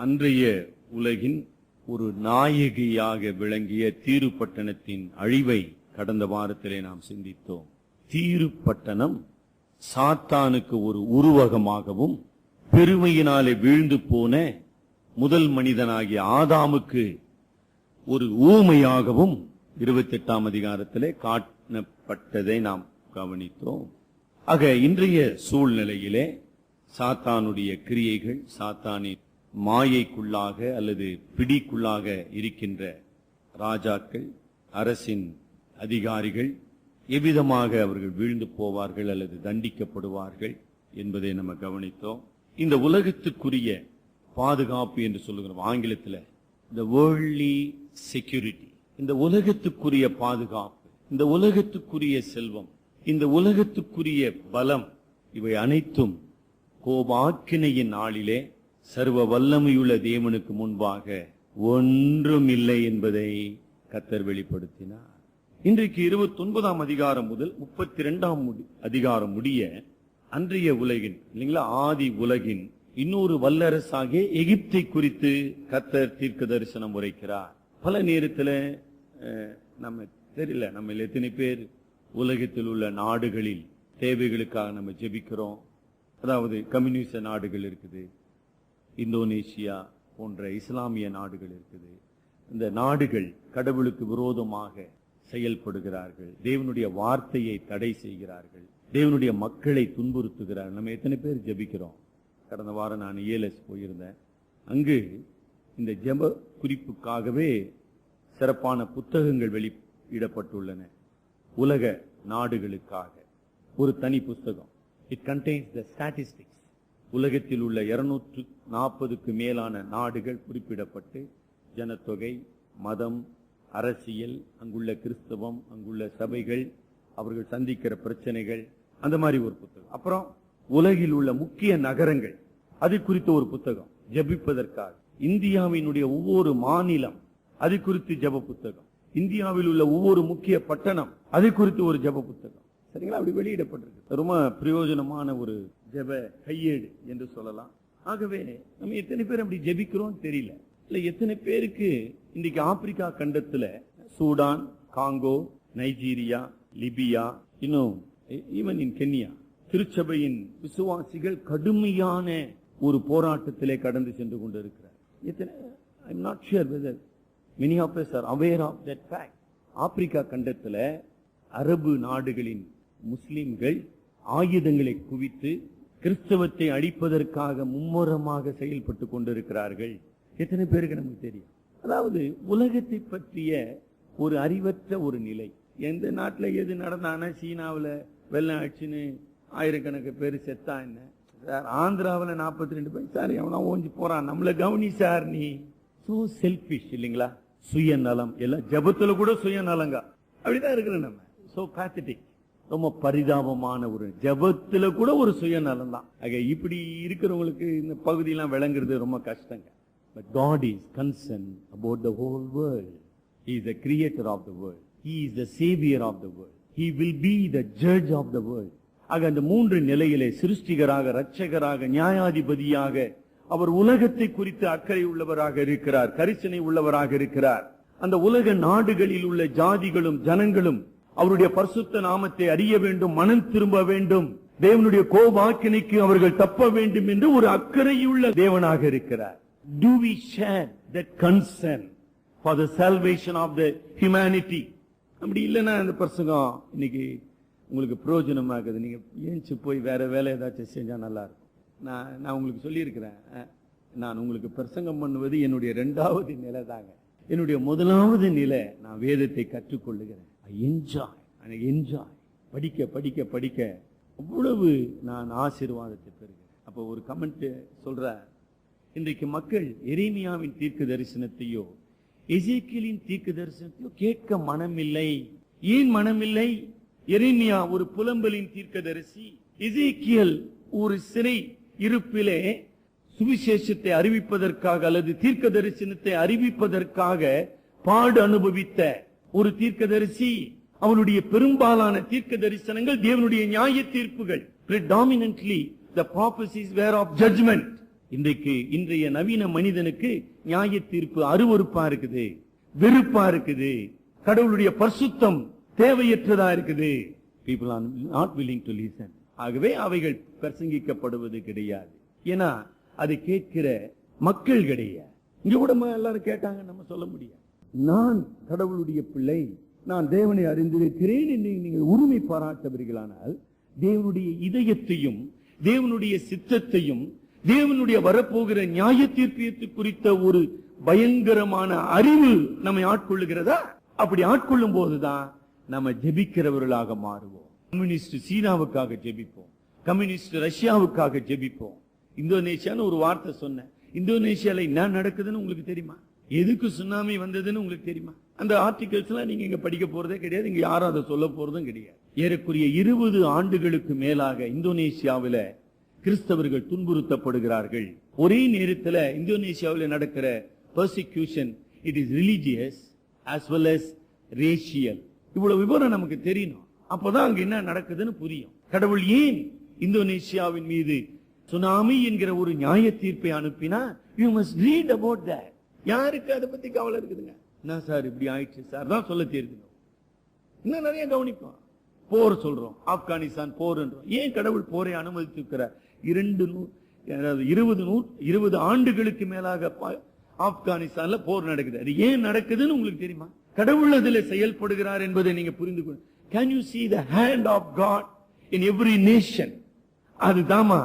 அன்றைய உலகின் ஒரு நாயகியாக விளங்கிய தீரு பட்டணத்தின் அழிவை கடந்த வாரத்திலே நாம் சிந்தித்தோம். தீரு பட்டணம் சாத்தானுக்கு ஒரு உருவகமாகவும் பெருமையினாலே வீழ்ந்து போன முதல் மனிதனாகிய ஆதாமுக்கு ஒரு ஊமையாகவும் 28ஆம் அதிகாரத்திலே காட்டப்பட்டதை நாம் கவனித்தோம். ஆக இன்றைய சூழ்நிலையிலே சாத்தானுடைய கிரியைகள், சாத்தானின் மாயைக்குள்ளாக அல்லது பிடிக்குள்ளாக இருக்கின்ற ராஜாக்கள், அரசின் அதிகாரிகள் எவ்விதமாக அவர்கள் வீழ்ந்து போவார்கள் அல்லது தண்டிக்கப்படுவார்கள் என்பதை நம்ம கவனித்தோம். இந்த உலகத்துக்குரிய பாதுகாப்பு என்று சொல்லுகிறோம் ஆங்கிலத்தில், இந்த வேர்ல்ட்லி செக்யூரிட்டி, இந்த உலகத்துக்குரிய பாதுகாப்பு, இந்த உலகத்துக்குரிய செல்வம், இந்த உலகத்துக்குரிய பலம், இவை அனைத்தும் கோபாக்கினையின் நாளிலே சர்வ வல்லமையுள்ள தேவனுக்கு முன்பாக ஒன்றும் இல்லை என்பதை கர்த்தர் வெளிப்படுத்தினார். இன்றைக்கு 29ஆம் அதிகாரம் முதல் 32ஆம் அதிகாரம் முடிய அன்றைய உலகின் இல்லைங்களா ஆதி உலகின் இன்னொரு வல்லரசாகிய எகிப்தை குறித்து கர்த்தர் தீர்க்க தரிசனம் உரைக்கிறார். பல நேரத்தில் நம்ம தெரியல, நம்ம எத்தனை பேர் உலகத்தில் உள்ள நாடுகளில் தேவைகளுக்காக நம்ம ஜெபிக்கிறோம். அதாவது கம்யூனிஸ்ட் நாடுகள் இருக்குது, இந்தோனேஷியா போன்ற இஸ்லாமிய நாடுகள் இருக்குது. இந்த நாடுகள் கடவுளுக்கு விரோதமாக செயல்படுகிறார்கள், தேவனுடைய வார்த்தையை தடை செய்கிறார்கள், தேவனுடைய மக்களை துன்புறுத்துகிறார்கள். நம்ம எத்தனை பேர் ஜெபிக்கிறோம்? கடந்த வாரம் நான் ஏலஸ் போயிருந்தேன். அங்கு இந்த ஜெப குறிப்புக்காகவே சிறப்பான புத்தகங்கள் வெளியிடப்பட்டுள்ளன. உலக நாடுகளுக்காக ஒரு தனி புத்தகம். It contains the statistics. உலகத்தில் உள்ள 240க்கு மேலான நாடுகள் குறிப்பிடப்பட்டு ஜனத்தொகை, மதம், அரசியல், அங்குள்ள கிறிஸ்தவம், அங்குள்ள சபைகள், அவர்கள் சந்திக்கிற பிரச்சனைகள், அந்த மாதிரி ஒரு புத்தகம். அப்புறம் உலகில் உள்ள முக்கிய நகரங்கள், அது குறித்த ஒரு புத்தகம் ஜெபிப்பதற்காக. இந்தியாவினுடைய ஒவ்வொரு மாநிலம், அது குறித்து ஜெப புத்தகம். இந்தியாவில் உள்ள ஒவ்வொரு முக்கிய பட்டணம், அது குறித்து ஒரு ஜெப புத்தகம். சரிங்களா? அப்படி வெளியிடப்பட்டிருக்கு. ரொம்ப பிரயோஜனமான ஒரு ஜெப கையேடு என்று சொல்லலாம். ஆகவே நம்ம எத்தனை பேர் அப்படி ஜெபிக்கிறோம் தெரியல. இல்ல எத்தனை பேருக்கு இன்னைக்கு ஆப்பிரிக்கா கண்டத்துல சூடான், காங்கோ, நைஜீரியா, லிபியா, இன்னும் ஈவன் இன் கென்யா திருச்சபையின் விசுவாசிகள் கடுமையான ஒரு போராட்டத்திலே கடந்து சென்று கொண்டிருக்கிறார். I am not sure whether many of us are aware of that fact. ஆப்பிரிக்கா கண்டத்துல அரபு நாடுகளின் முஸ்லிம்கள் ஆயுதங்களை குவித்து கிறிஸ்தவத்தை அழிப்பதற்காக மும்முரமாக செயல்பட்டு கொண்டிருக்கிறார்கள். எத்தனை பேருக்கு நமக்கு தெரியும்? அதாவது உலகத்தை பற்றிய ஒரு அறிவற்ற ஒரு நிலை. எந்த நாட்டில் எது நடந்தானா, சீனாவில் வெள்ளம் ஆச்சுன்னு ஆயிரக்கணக்கு பேர் செத்தா என்ன சார், ஆந்திராவில் 42 பேர் சார் எவனா ஓஞ்சி போறான், நம்மளை கவனி சார். நீ சோ செல்பிஷ் இல்லைங்களா? சுயநலம், எல்லாம் ஜபத்துல கூட சுயநலங்க. அப்படிதான் இருக்கிற நம்ம. சோ பேத்தட்டிக், ரொம்ப பரிதாபமான ஒரு ஜபத்துல கூட ஒரு சுயநலம் தான். இப்படி இருக்கிறவங்களுக்கு இந்த பகுதியெல்லாம் விளங்குறது ரொம்ப கஷ்டங்க. But God is concerned about the whole world. He is the creator of the world. He is the savior of the world. He will be the judge of the world. அந்த மூன்று நிலையிலே சிருஷ்டிகராக, இரட்சகராக, நியாயாதிபதியாக அவர் உலகத்தை குறித்து அக்கறை உள்ளவராக இருக்கிறார், கரிசனை உள்ளவராக இருக்கிறார். அந்த உலக நாடுகளில் உள்ள ஜாதிகளும் ஜனங்களும் அவருடைய பரிசுத்த நாமத்தை அறிய வேண்டும், மனம் திரும்ப வேண்டும், தேவனுடைய கோபாக்கினைக்கு அவர்கள் தப்ப வேண்டும் என்று ஒரு அக்கறையுள்ள தேவனாக இருக்கிறார். Do we share that concern for the salvation of the humanity? அப்படி இல்லைன்னா அந்த பிரசங்கம் இன்னைக்கு உங்களுக்கு பிரயோஜனமாகுது. நீங்க ஏஞ்சி போய் வேற வேலை ஏதாச்சும் செஞ்சா நல்லா இருக்கும். நான் உங்களுக்கு சொல்லியிருக்கிறேன், நான் உங்களுக்கு பிரசங்கம் பண்ணுவது என்னுடைய 2வது நிலை தாங்க. என்னுடைய 1வது நிலை, நான் வேதத்தை கற்றுக்கொள்ளுகிறேன். என்ஜாய் படிக்க படிக்க படிக்க அவ்வளவு நான் ஆசீர்வாதத்தை பெறுகிறேன். அப்போ ஒரு கமெண்ட் சொல்ற, இன்றைக்கு மக்கள் எரேமியாவின் தீர்க்க தரிசனத்தையோ எசேக்கியேலின் தீர்க்க தரிசனத்தையோ கேட்க மனமில்லை. ஏன் மனமில்லை? எரேமியா ஒரு புலம்பலின் தீர்க்கதரிசி, எசேக்கியேல் ஒரு சிறை இருப்பிலே சுவிசேஷத்தை அறிவிப்பதற்காக அல்லது தீர்க்க தரிசனத்தை அறிவிப்பதற்காக பாடு அனுபவித்த ஒரு தீர்க்கதரிசி. அவனுடைய பெரும்பாலான தீர்க்க தரிசனங்கள் தேவனுடைய நியாய தீர்ப்புகள். Predominantly the prophecies were of judgment. இன்றைய நவீன மனிதனுக்கு நியாய தீர்ப்பு அருவருப்பா இருக்குது, வெறுப்பா இருக்குது, கடவுளுடைய பரிசுத்தம் தேவையற்றதா இருக்குது. People are not willing to listen. ஆகவே அவைகள் பிரசங்கிக்கப்படுவது கிடையாது. ஏன்னா அதை கேட்கிற மக்கள் கிடையாது. இங்க கூட எல்லாரும் கேட்டாங்க, நம்ம சொல்ல முடியாது. நான் கடவுளுடைய பிள்ளை, நான் தேவனை அறிந்திருக்கிறேன் என்று நீங்கள் உரிமை பாராட்டவர்களானால் தேவனுடைய இதயத்தையும் தேவனுடைய சித்தத்தையும் தேவனுடைய வரப்போகிற நியாய தீர்ப்பு குறித்த ஒரு பயங்கரமான அறிவு நம்மை ஆட்கொள்ளுகிறதா? அப்படி ஆட்கொள்ளும் போதுதான் நம்ம ஜெபிக்கிறவர்களாக மாறுவோம். கம்யூனிஸ்ட் சீனாவுக்காக ஜெபிப்போம், கம்யூனிஸ்ட் ரஷ்யாவுக்காக ஜெபிப்போம். இந்தோனேஷியான்னு ஒரு வார்த்தை சொன்னேன். இந்தோனேஷியால என்ன நடக்குதுன்னு உங்களுக்கு தெரியுமா? எதுக்கு சுனாமி வந்ததுன்னு உங்களுக்கு தெரியுமா? அந்த ஆர்டிகல்ஸ் எல்லாம் நீங்க இங்க படிக்க போறதே கிடையாது, இங்க யாரும் அதை சொல்ல போறதும் கிடையாது. ஏறக்குறைய 20 ஆண்டுகளுக்கு மேலாக இந்தோனேஷியாவில கிறிஸ்தவர்கள் துன்புறுத்தப்படுகிறார்கள். ஒரே நேரத்தில் இந்தோனேஷியாவில் நடக்கிற persecution, it is religious as well as racial. இவ்வளவு விவரம் நமக்கு தெரியணும், அப்பதான் அங்க என்ன நடக்குதுன்னு புரியும். கடவுள் ஏன் இந்தோனேஷியாவின் மீது சுனாமி என்கிற ஒரு நியாய தீர்ப்பை அனுப்பினா? you must read about that. யாருக்கு அதை பத்தி கவலை இருக்குதுங்க? என்ன சார் இப்படி ஆயிடுச்சு சார் தான் சொல்ல தெரியுது. இன்னும் நிறைய கவனிப்போம். போர் சொல்றோம், ஆப்கானிஸ்தான் போர் என்றோம். ஏன் கடவுள் போரை அனுமதித்திருக்கிறார்? 20 ஆண்டுகளுக்கு மேலாக ஆப்கானிஸ்தான்ல போர் நடக்குது. அது ஏன் நடக்குதுன்னு உங்களுக்கு தெரியுமா? கடவுள் அதில் செயல்படுகிறார் என்பதை நீங்க புரிந்து கொள்ள. Can you see the hand of God in every nation? அதுதாமா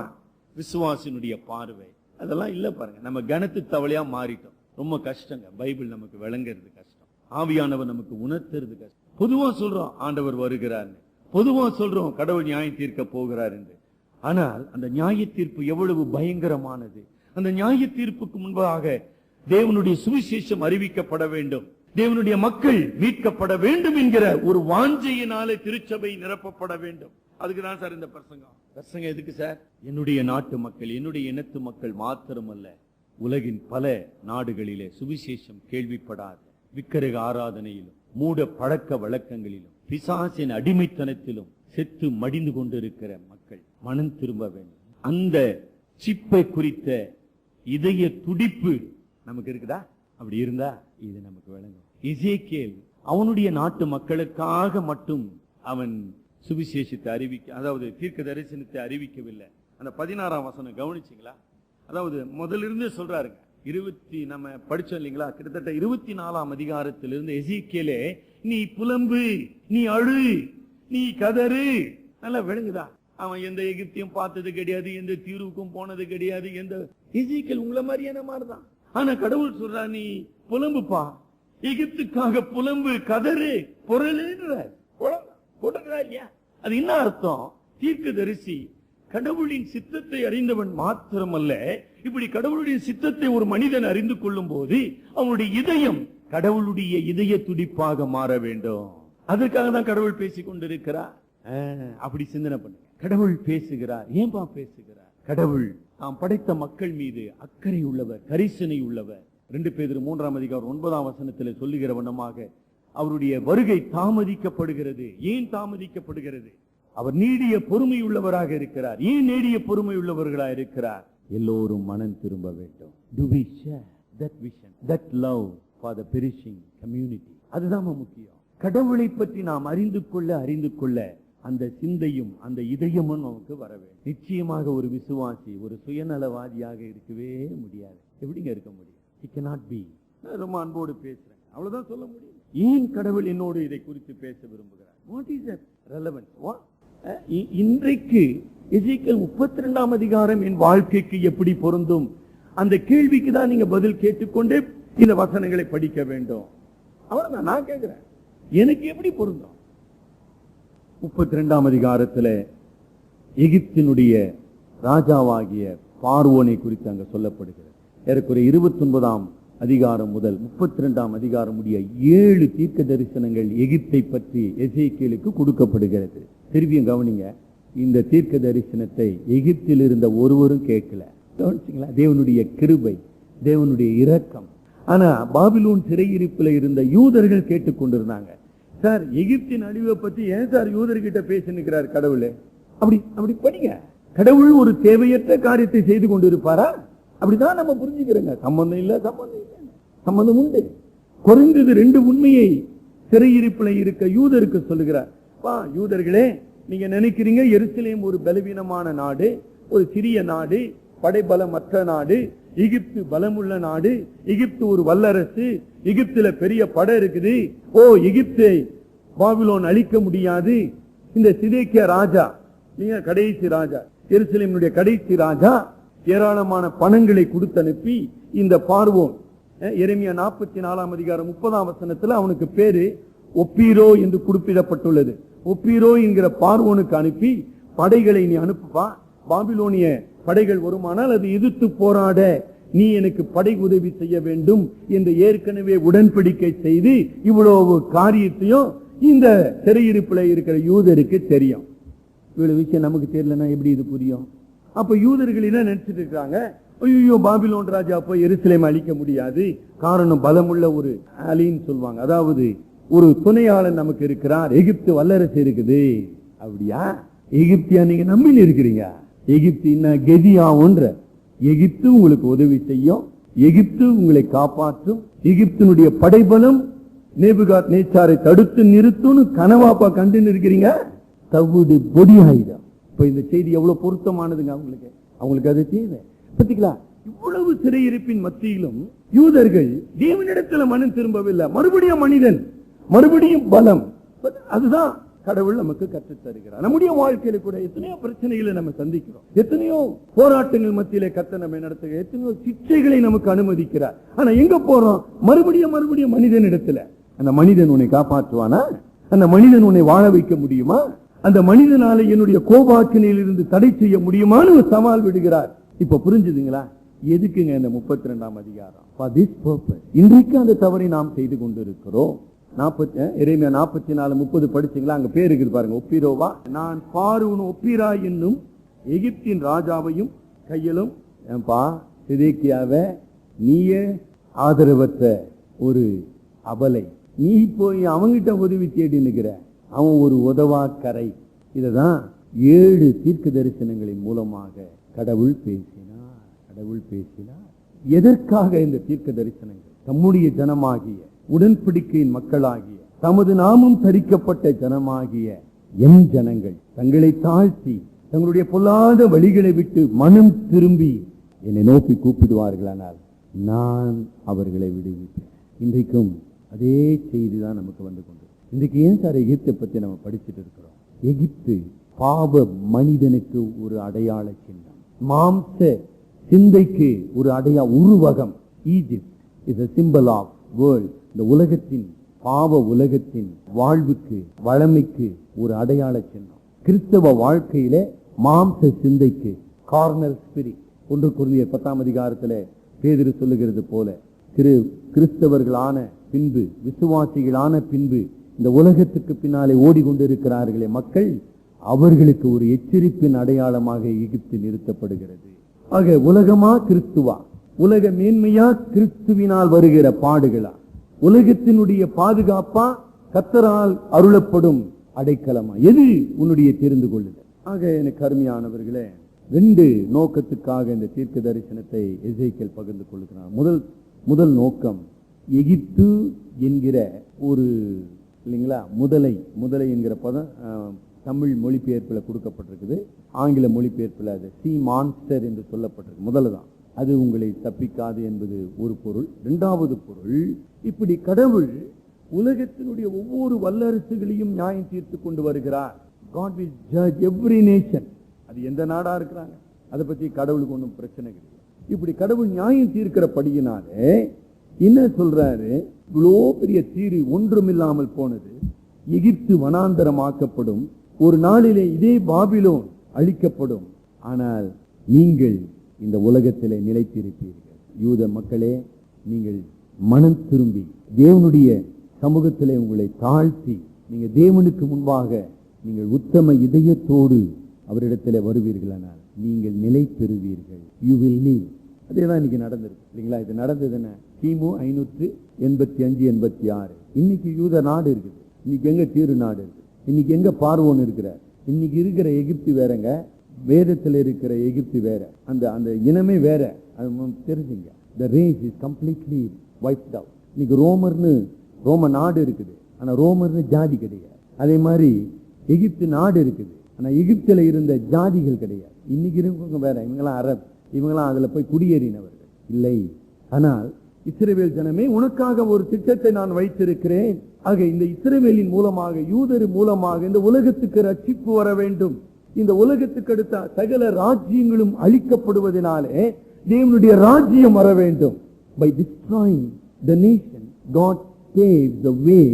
விசுவாசினுடைய பார்வை. அதெல்லாம் இல்ல பாருங்க, நம்ம கணத்து தவளையா மாறிட்டோம். ரொம்ப கஷ்டங்க. பைபிள் நமக்கு விளங்குறது கஷ்டம், ஆவியானவர் நமக்கு உணர்த்துறது கஷ்டம். பொதுவா சொல்றோம் ஆண்டவர் வருகிறார், பொதுவா சொல்றோம் கடவுள் நியாயம் தீர்க்க போகிறார் என்று. ஆனால் அந்த நியாய தீர்ப்பு எவ்வளவு பயங்கரமானது! அந்த நியாய தீர்ப்புக்கு முன்பாக தேவனுடைய சுவிசேஷம் அறிவிக்கப்பட வேண்டும், தேவனுடைய மக்கள் மீட்கப்பட வேண்டும் என்கிற ஒரு வாஞ்சையினாலே திருச்சபை நிரப்பப்பட வேண்டும். அதுக்குதான் சார் இந்த பிரசங்கம். எதுக்கு சார்? என்னுடைய நாட்டு மக்கள், என்னுடைய இனத்து மக்கள் மாத்திரமல்ல, உலகின் பல நாடுகளிலே சுவிசேஷம் கேள்விப்படாத விக்கிரக ஆராதனையிலும் மூட பழக்க வழக்கங்களிலும் பிசாசின் அடிமைத்தனத்திலும் செத்து மடிந்து கொண்டிருக்கிற மக்கள் மனம் திரும்ப வேண்டும். அந்த சிப்பை குறித்த இதய துடிப்பு நமக்கு இருக்குதா? அப்படி இருந்தா இது நமக்கு விளங்கும். எசேக்கியேல் அவனுடைய நாட்டு மக்களுக்காக மட்டும் அவன் சுவிசேஷத்தை அறிவிக்க, அதாவது தீர்க்க தரிசனத்தை அறிவிக்கவில்லை. அந்த 16ஆம் வசனம் கவனிச்சிங்களா? அதாவது முதலிருந்து சொல்றாருங்க. நம்ம படிச்சோம் இல்லைங்களா? கிட்டத்தட்ட 24ஆம் அதிகாரத்திலிருந்து எசேக்கியேலே நீ புலம்பு, நீ அழு, நீ கதறு. நல்லா விளங்குதா? அவன் எந்த எகிப்தையும் பார்த்தது கிடையாது, எந்த தீர்வுக்கும் போனது கிடையாது. எசேக்கியேல் உங்களை மாதிரியான மாதிரிதான். ஆனா கடவுள் சொல்றா, நீ புலம்புப்பா, எகிப்துக்காக புலம்பு, கதறு, பொருள்ன்ற இல்லையா? அது என்ன அர்த்தம்? தீர்க்கதரிசி கடவுளின் சித்தத்தை அறிந்தவன் மாத்திரமல்ல, இப்படி கடவுளுடைய சித்தத்தை ஒரு மனிதன் அறிந்து கொள்ளும் போது அவனுடைய இதயம் கடவுளுடைய இதய துடிப்பாக மாற வேண்டும். அதற்காக தான் கடவுள் பேசிக் கொண்டிருக்கிறார். அப்படி சிந்தனை பண்ணுங்க. கடவுள் பேசுகிறார். ஏன்பா பேசுகிறார்? கடவுள் நாம் படைத்த மக்கள் மீது அக்கறை உள்ளவர், கரிசனை உள்ளவர். 2 பேதுரு 3ஆம் அதிகாரம் 9ஆம் வசனத்தில் சொல்லுகிற வண்ணமாக அவருடைய வருகை தாமதிக்கப்படுகிறது. ஏன் தாமதிக்கப்படுகிறது? அவர் நீடிய பொறுமை உள்ளவராக இருக்கிறார். ஏன் நீடிய பொறுமை உள்ளவர்களாக இருக்கிறார்? எல்லோரும் மனம் திரும்ப வேண்டும். Do we share that vision, that love for the perishing community? அதுதான் முக்கியம். கடவுளை பற்றி நாம் அறிந்து கொள்ள அந்த சிந்தையும் அந்த இதயமும் நமக்கு வர வேண்டும். நிச்சயமாக ஒரு விசுவாசி ஒரு சுயநலவாதியாக இருக்கவே முடியாது. எப்படிங்க இருக்க முடியும்? He cannot be. ரொம்ப அன்போடு பேசுறேன், அவ்வளவுதான் சொல்ல முடியும். ஏன் கடவுள் என்னோடு இதை குறித்து பேச விரும்புகிறார்? What is the relevance? இன்றைக்கு எசேக்கியேல் 32ஆம் அதிகாரம் என் வாழ்க்கைக்கு எப்படி பொருந்தும்? அந்த கேள்விக்கு தான் நீங்க பதில் கேட்டுக்கொண்டே இந்த வசனங்களை படிக்க வேண்டும். அவ்வளவுதான் நான் கேட்கிறேன், எனக்கு எப்படி பொருந்தும்? 32ஆம் அதிகாரத்துல எகிப்தினுடைய ராஜாவாகிய பார்வோனை குறித்து அங்க சொல்லப்படுகிறது. ஏறக்குறைய 29ஆம் அதிகாரம் முதல் 32ஆம் அதிகாரம் முடிய 7 தீர்க்க தரிசனங்கள் எகிப்தை பற்றி எசேக்கியேலுக்கு கொடுக்கப்படுகிறது. திரும்பியும் கவனிங்க, இந்த தீர்க்க தரிசனத்தை எகிப்தில் இருந்த ஒருவரும் கேட்கல. கவனிச்சிங்களா? தேவனுடைய கிருபை, தேவனுடைய இரக்கம். ஆனா பாபிலோன் சிறையிருப்பில் இருந்த யூதர்கள் கேட்டுக்கொண்டிருந்தாங்க. சார், எகிப்தின் அழிவை பத்தி ஏன் சார் யூதர்கிட்ட பேசினுக்கிறார் கடவுளே? அப்படி படிங்க. கடவுள் ஒரு தேவையற்ற காரியத்தை செய்து கொண்டிருப்பாரா? அப்படிதான் நம்ம புரிஞ்சுக்கிறோங்க. சம்பந்தம் இல்ல, சம்பந்தம் உண்டு. குறைந்தது 2 உண்மையை சிறையிருப்பில் இருக்க யூதருக்கு சொல்லுகிறார். யூதர்களே, நீங்க நினைக்கிறீங்க எருசலேம் ஒரு பலவீனமான நாடு, ஒரு சிறிய நாடு, படைபலமற்ற நாடு, எகிப்து பலமுள்ள நாடு, எகிப்து ஒரு வல்லரசு, எகிப்துல பெரிய படை இருக்குது, எகிப்தை பாபிலோன் அழிக்க முடியாது. இந்த சிதேக்கியா ராஜா, நீங்க கடைசி ராஜா, எருசலேமுடைய கடைசி ராஜா ஏராளமான பணங்களை கொடுத்து அனுப்பி இந்த பார்வோன், எரேமியா 44 அதிகாரம் 30 வசனத்துல அவனுக்கு பேரு ஒப்பீரோ என்று குறிப்பிடப்பட்டுள்ளது. ஒப்பீரோ என்கிற பார்வோனுக்கு அனுப்பி படைகளை நீ அனுப்புவா, பாபிலோனிய படைகள் வருமானால் அது எதிர்த்து போராட நீ எனக்கு படை உதவி செய்ய வேண்டும் என்று ஏற்கனவே உடன்படிக்கை செய்து இவ்வளவு காரியத்தையும் இந்த சிறையிருப்பில் இருக்கிற யூதருக்கு தெரியும். இவ்வளவு விஷயம் நமக்கு தெரியலன்னா எப்படி இது புரியும்? அப்ப யூதர்கள் என்ன நினைச்சிட்டு இருக்காங்க, ஐயோ பாபிலோன் ராஜா போய் எருசலேம் அழிக்க முடியாது, காரணம் பலமுள்ள ஒரு அலின்னு சொல்லுவாங்க, அதாவது ஒரு துணையாளன் நமக்கு இருக்கிறார், எகிப்து வல்லரசு இருக்குது. அப்படியா? எகிப்தியா நீங்க நம்பின்னு இருக்கிறீங்க? எகிப்து என்ன கெதியாவுன்ற, எகிப்து உங்களுக்கு உதவி செய்யும், எகிப்து உங்களை காப்பாற்றும், எகிப்தினுடைய படைபலம் நேபுகாத் நேச்சாரை தடுத்து நிறுத்தும்னு கனவாப்பா கண்டு இருக்கிறீங்க. தவிடு பொடி ஆயுதம். இப்ப இந்த செய்தி எவ்வளவு பொருத்தமானதுங்க அவங்களுக்கு அது தேவை. பத்திக்கலாம், இவ்வளவு சிறையிருப்பின் மத்தியிலும் யூதர்கள் தேவனிடத்துல மனம் திரும்பவில்லை. மறுபடியும் மனிதன், மறுபடியும் பலம். அதுதான் கடவுள் நமக்கு கற்றுத் தருகிறார். நம்முடைய வாழ்க்கையில கூட எத்தனையோ பிரச்சனைகளை நம்ம சந்திக்கிறோம், எத்தனையோ போராட்டங்கள் மத்தியிலே கர்த்தர் நம்மை நடத்துகிற, எத்தனையோ சிக்ஷைகளை நமக்கு அனுமதிக்கிறார். ஆனா எங்க போறோம்? மறுபடியும் மனிதன் இடத்துல. அந்த மனிதன் உன்னை காப்பாற்றுவானா? அந்த மனிதன் உன்னை வாழ வைக்க முடியுமா? அந்த மனிதனால என்னுடைய கோபாக்கினையில் இருந்து தடை செய்ய முடியுமான்னு ஒரு சவால் விடுகிறார். இப்ப புரிஞ்சுதுங்களா எதுக்குங்க இந்த 32ஆம் அதிகாரம்? For this purpose. இன்றைக்கு அந்த தவறை நாம் செய்து கொண்டிருக்கிறோம். எரேமியா 44:30 படிச்சீங்களா? அங்க பேர் இருக்குது பாருங்க, ஒப்பீரோவா. நான் பார்வோன் ஒப்பீரா என்னும் எகிப்தின் ராஜாவையும் கையிலும், சிதேக்கியாவை நீயே ஆதரவற்ற ஒரு அபலை, நீ போய் அவங்கிட்ட உதவி தேடி நிற்கிற, அவன் ஒரு உதவா கரை. இததான் 7 தீர்க்க தரிசனங்களின் மூலமாக கடவுள் பேசினார். எதற்காக இந்த தீர்க்க தரிசனங்கள்? தம்முடைய ஜனமாகிய, உடன்படிக்கையின் மக்களாகிய, தமது நாமும் தரிக்கப்பட்ட ஜனமாகிய என் ஜனங்கள் தங்களை தாழ்த்தி தங்களுடைய பொல்லாத வழிகளை விட்டு மனம் திரும்பி என்னை நோக்கி கூப்பிடுவார்களானால் நான் அவர்களை விடுவிப்பேன். இன்றைக்கும் அதே செய்தி தான் நமக்கு வந்து கொண்டு. இன்றைக்கு ஏன் சார் எகிப்தை பத்தி நம்ம படிச்சுட்டு இருக்கிறோம்? எகிப்து பாவ மனிதனுக்கு ஒரு அடையாள சின்னம், மாம்ச சிந்தைக்கு ஒரு உருவகம். Egypt is a symbol of world. இந்த உலகத்தின், பாவ உலகத்தின் வாழ்வுக்கு, வளமைக்கு ஒரு அடையாள சின்னம். கிறிஸ்தவ வாழ்க்கையில மாம்ச சிந்தைக்கு கார்னல் ஸ்பிரிட். 1 கொரிந்தியர் 10ஆம் அதிகாரத்துல பேதுரு சொல்லுகிறது போல, கிறிஸ்தவர்களான பின்பு, விசுவாசிகளான பின்பு இந்த உலகத்துக்கு பின்னாலே ஓடிக்கொண்டிருக்கிறார்களே மக்கள், அவர்களுக்கு ஒரு எச்சரிப்பின் அடையாளமாக எகிப்து நிறுத்தப்படுகிறது. ஆக உலகமா கிறிஸ்துவா? உலக மேன்மையா கிறிஸ்துவினால் வருகிற பாடுகளா? உலகத்தினுடைய பாதுகாப்பா கர்த்தரால் அருளப்படும் அடைக்கலமா? எது உன்னுடைய தெரிந்து கொள்ளுதல்? ஆக எனக்கு அருமையானவர்களே, 2 நோக்கத்துக்காக இந்த தீர்க்க தரிசனத்தை எசேக்கியேல் பகிர்ந்து கொள்கிறார். முதல் நோக்கம், எகிப்து என்கிற ஒரு, இல்லைங்களா, முதலை என்கிற பதம் தமிழ் மொழிபெயர்ப்பில் கொடுக்கப்பட்டிருக்குது. ஆங்கில மொழிபெயர்ப்பில் அது சி மான்ஸ்டர் என்று சொல்லப்பட்டிருக்கு. முதல்தான் அது உங்களை தப்பிக்காது என்பது ஒரு பொருள். 2வது பொருள், இப்படி கடவுள் உலகத்தினுடைய ஒவ்வொரு வல்லரசுகளையும் நியாயம் தீர்த்து கொண்டு வருகிறார். God will judge every nation. அது எந்த நாடா இருக்கிறாங்க, அதை பத்தி கடவுளுக்கு ஒன்றும் பிரச்சனை கிடையாது. இப்படி கடவுள் நியாயம் தீர்க்கிறபடியினாலே என்ன சொல்றாரு? இவ்வளோ பெரிய தீரு ஒன்றுமில்லாமல் போனது, எகிப்து வனாந்தரமாக்கப்படும், ஒரு நாளிலே இதே பாபிலோன் அழிக்கப்படும், ஆனால் நீங்கள் இந்த உலகத்திலே நிலைத்திருப்பீர்கள். யூத மக்களே, நீங்கள் மனம் திரும்பி தேவனுடைய சமூகத்திலே உங்களை தாழ்த்தி, நீங்க தேவனுக்கு முன்பாக நீங்கள் உத்தம இதயத்தோடு அவரிடத்திலே வருவீர்களானால் நீங்கள் நிலை பெறுவீர்கள். You will live. அதேதான் இன்னைக்கு நடந்திருக்கு, இல்லைங்களா? இது நடந்தது என்ன? கிமு 585-86. இன்னைக்கு யூத நாடு இருக்குது, இன்னைக்கு எங்க தீரு நாடு இருக்கு, இன்னைக்கு எங்க பார்வோன் இருக்கிறார், இன்னைக்கு இருக்கிற எகிப்து வேறங்க, வேதத்தில் இருக்கிற எகிப்து வேற, அந்த அந்த இனமே வேற. அது தெரிஞ்சுங்க. The race is completely wiped out. இன்னைக்கு ரோம நாடு இருக்குது, ஆனா ரோமர்னு ஜாதி கிடையாது. அதே மாதிரி எகிப்து நாடு இருக்குது, ஆனா எகிப்துல இருந்த ஜாதிகள் கிடையாது. இன்னைக்கு இருக்கவங்க வேற, இவங்கெல்லாம் அரப், இவங்கெல்லாம் அதுல போய் குடியேறினவர்கள் இல்லை. ஆனால் இஸ்ரவேல் ஜனமே, உனக்காக ஒரு திட்டத்தை நான் வைத்திருக்கிறேன். ஆக இந்த இஸ்ரவேலின் மூலமாக, யூதர் மூலமாக இந்த உலகத்துக்கு ரட்சிப்பு வர வேண்டும். இந்த உலகத்துக்கு அடுத்த சகல ராஜ்யங்களும் அழிக்கப்படுவதனாலே தேவனுடைய ராஜ்யம் வர வேண்டும். By destroying the nation, God paved the way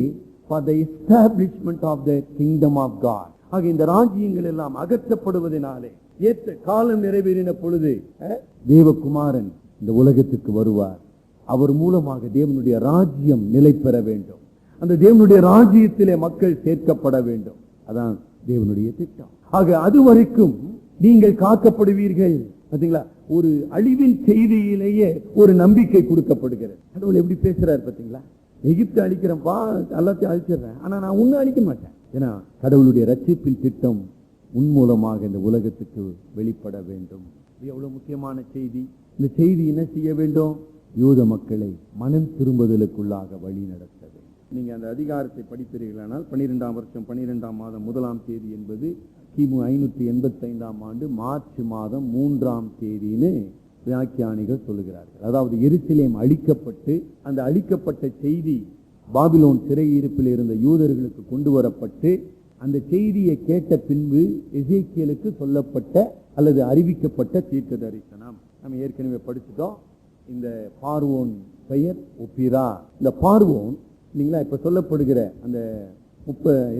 for the establishment of the kingdom of God. ஆக இந்த ராஜ்யங்கள் எல்லாம் அகற்றப்படுவதனாலே ஏற்ற காலம் நிறைவேறின பொழுது தேவகுமாரன் இந்த உலகத்துக்கு வருவார். அவர் மூலமாக தேவனுடைய ராஜ்யம் நிலை பெற வேண்டும். அந்த தேவனுடைய ராஜ்யத்திலே மக்கள் சேர்க்கப்பட வேண்டும். அதான் தேவனுடைய திட்டம். ஆக அது வரைக்கும் நீங்கள் காக்கப்படுவீர்கள். பாத்தீங்களா, ஒரு அழிவின் செய்தியிலேயே ஒரு நம்பிக்கை கொடுக்கப்படுகிறது. கடவுள் எப்படி பேசுறாரு பாத்தீங்களா? எகிப்து அழிக்கிறப்பா, எல்லாத்தையும் அழிச்சிடுறேன், ஆனா நான் உன்னை அழிக்க மாட்டேன். ஏன்னா கடவுளுடைய ரட்சிப்பின் திட்டம் உன் மூலமாக இந்த உலகத்துக்கு வெளிப்பட வேண்டும். எவ்வளவு முக்கியமான செய்தி. இந்த செய்தி என்ன செய்ய வேண்டும்? யூத மக்களை மனம் திரும்புதலுக்குள்ளாக வழி நடத்த வேண்டும். நீங்க அந்த அதிகாரத்தை படிப்பீர்களானால் 12ஆம் வருஷம் 12ஆம் மாதம் 1ஆம் தேதி என்பது கிமு 585ஆம் ஆண்டு மார்ச் மாதம் 3ஆம் தேதின்னு வியாக்கியானிகள் சொல்லுகிறார்கள். அதாவது எருசலேம் அழிக்கப்பட்டு, அந்த அழிக்கப்பட்ட செய்தி பாபிலோன் சிறையிருப்பில் இருந்த யூதர்களுக்கு கொண்டு வரப்பட்டு, அந்த செய்தியை கேட்ட பின்பு எசேக்கியேலுக்கு சொல்லப்பட்ட அல்லது அறிவிக்கப்பட்ட தீர்க்க தரிசனம். நம்ம ஏற்கனவே படிச்சுட்டோம். இந்த பார்வோன் பெயர் ஒப்பிரா. இந்த பார்வோன் இல்லைங்களா, இப்ப சொல்லப்படுகிற அந்த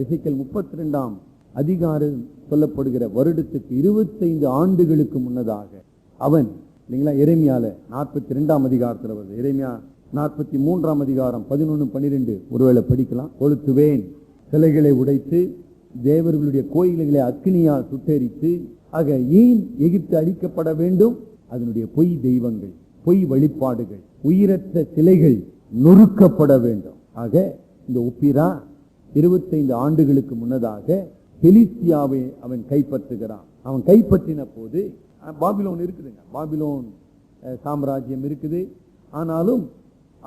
எசேக்கியேல் 32ஆம் அதிகாரம் சொல்லப்படுகிற வருடத்துக்கு 25 ஆண்டுகளுக்கு முன்னதாக அவன் இல்லைங்களா, எரேமியால 42ஆம் அதிகாரத்தில் வருது. எரேமியா 43ஆம் அதிகாரம் 11, 12 ஒருவேளை படிக்கலாம். கொளுத்துவேன், சிலைகளை உடைத்து தேவர்களுடைய கோயில்களை அக்னியால் சுட்டெரித்து. ஆக ஏன் எகிப்து அழிக்கப்பட வேண்டும்? அதனுடைய பொய் தெய்வங்கள், பொய் வழிபாடுகள், உயிரற்ற சிலைகள் நொறுக்கப்பட வேண்டும். ஆக இந்த ஒப்பிரா 25 ஆண்டுகளுக்கு முன்னதாக பெலிஸ்தியாவை அவன் கைப்பற்றுகிறான். அவன் கைப்பற்றின போது பாபிலோன் இருக்குதுங்க, பாபிலோன் சாம்ராஜ்யம் இருக்குது. ஆனாலும்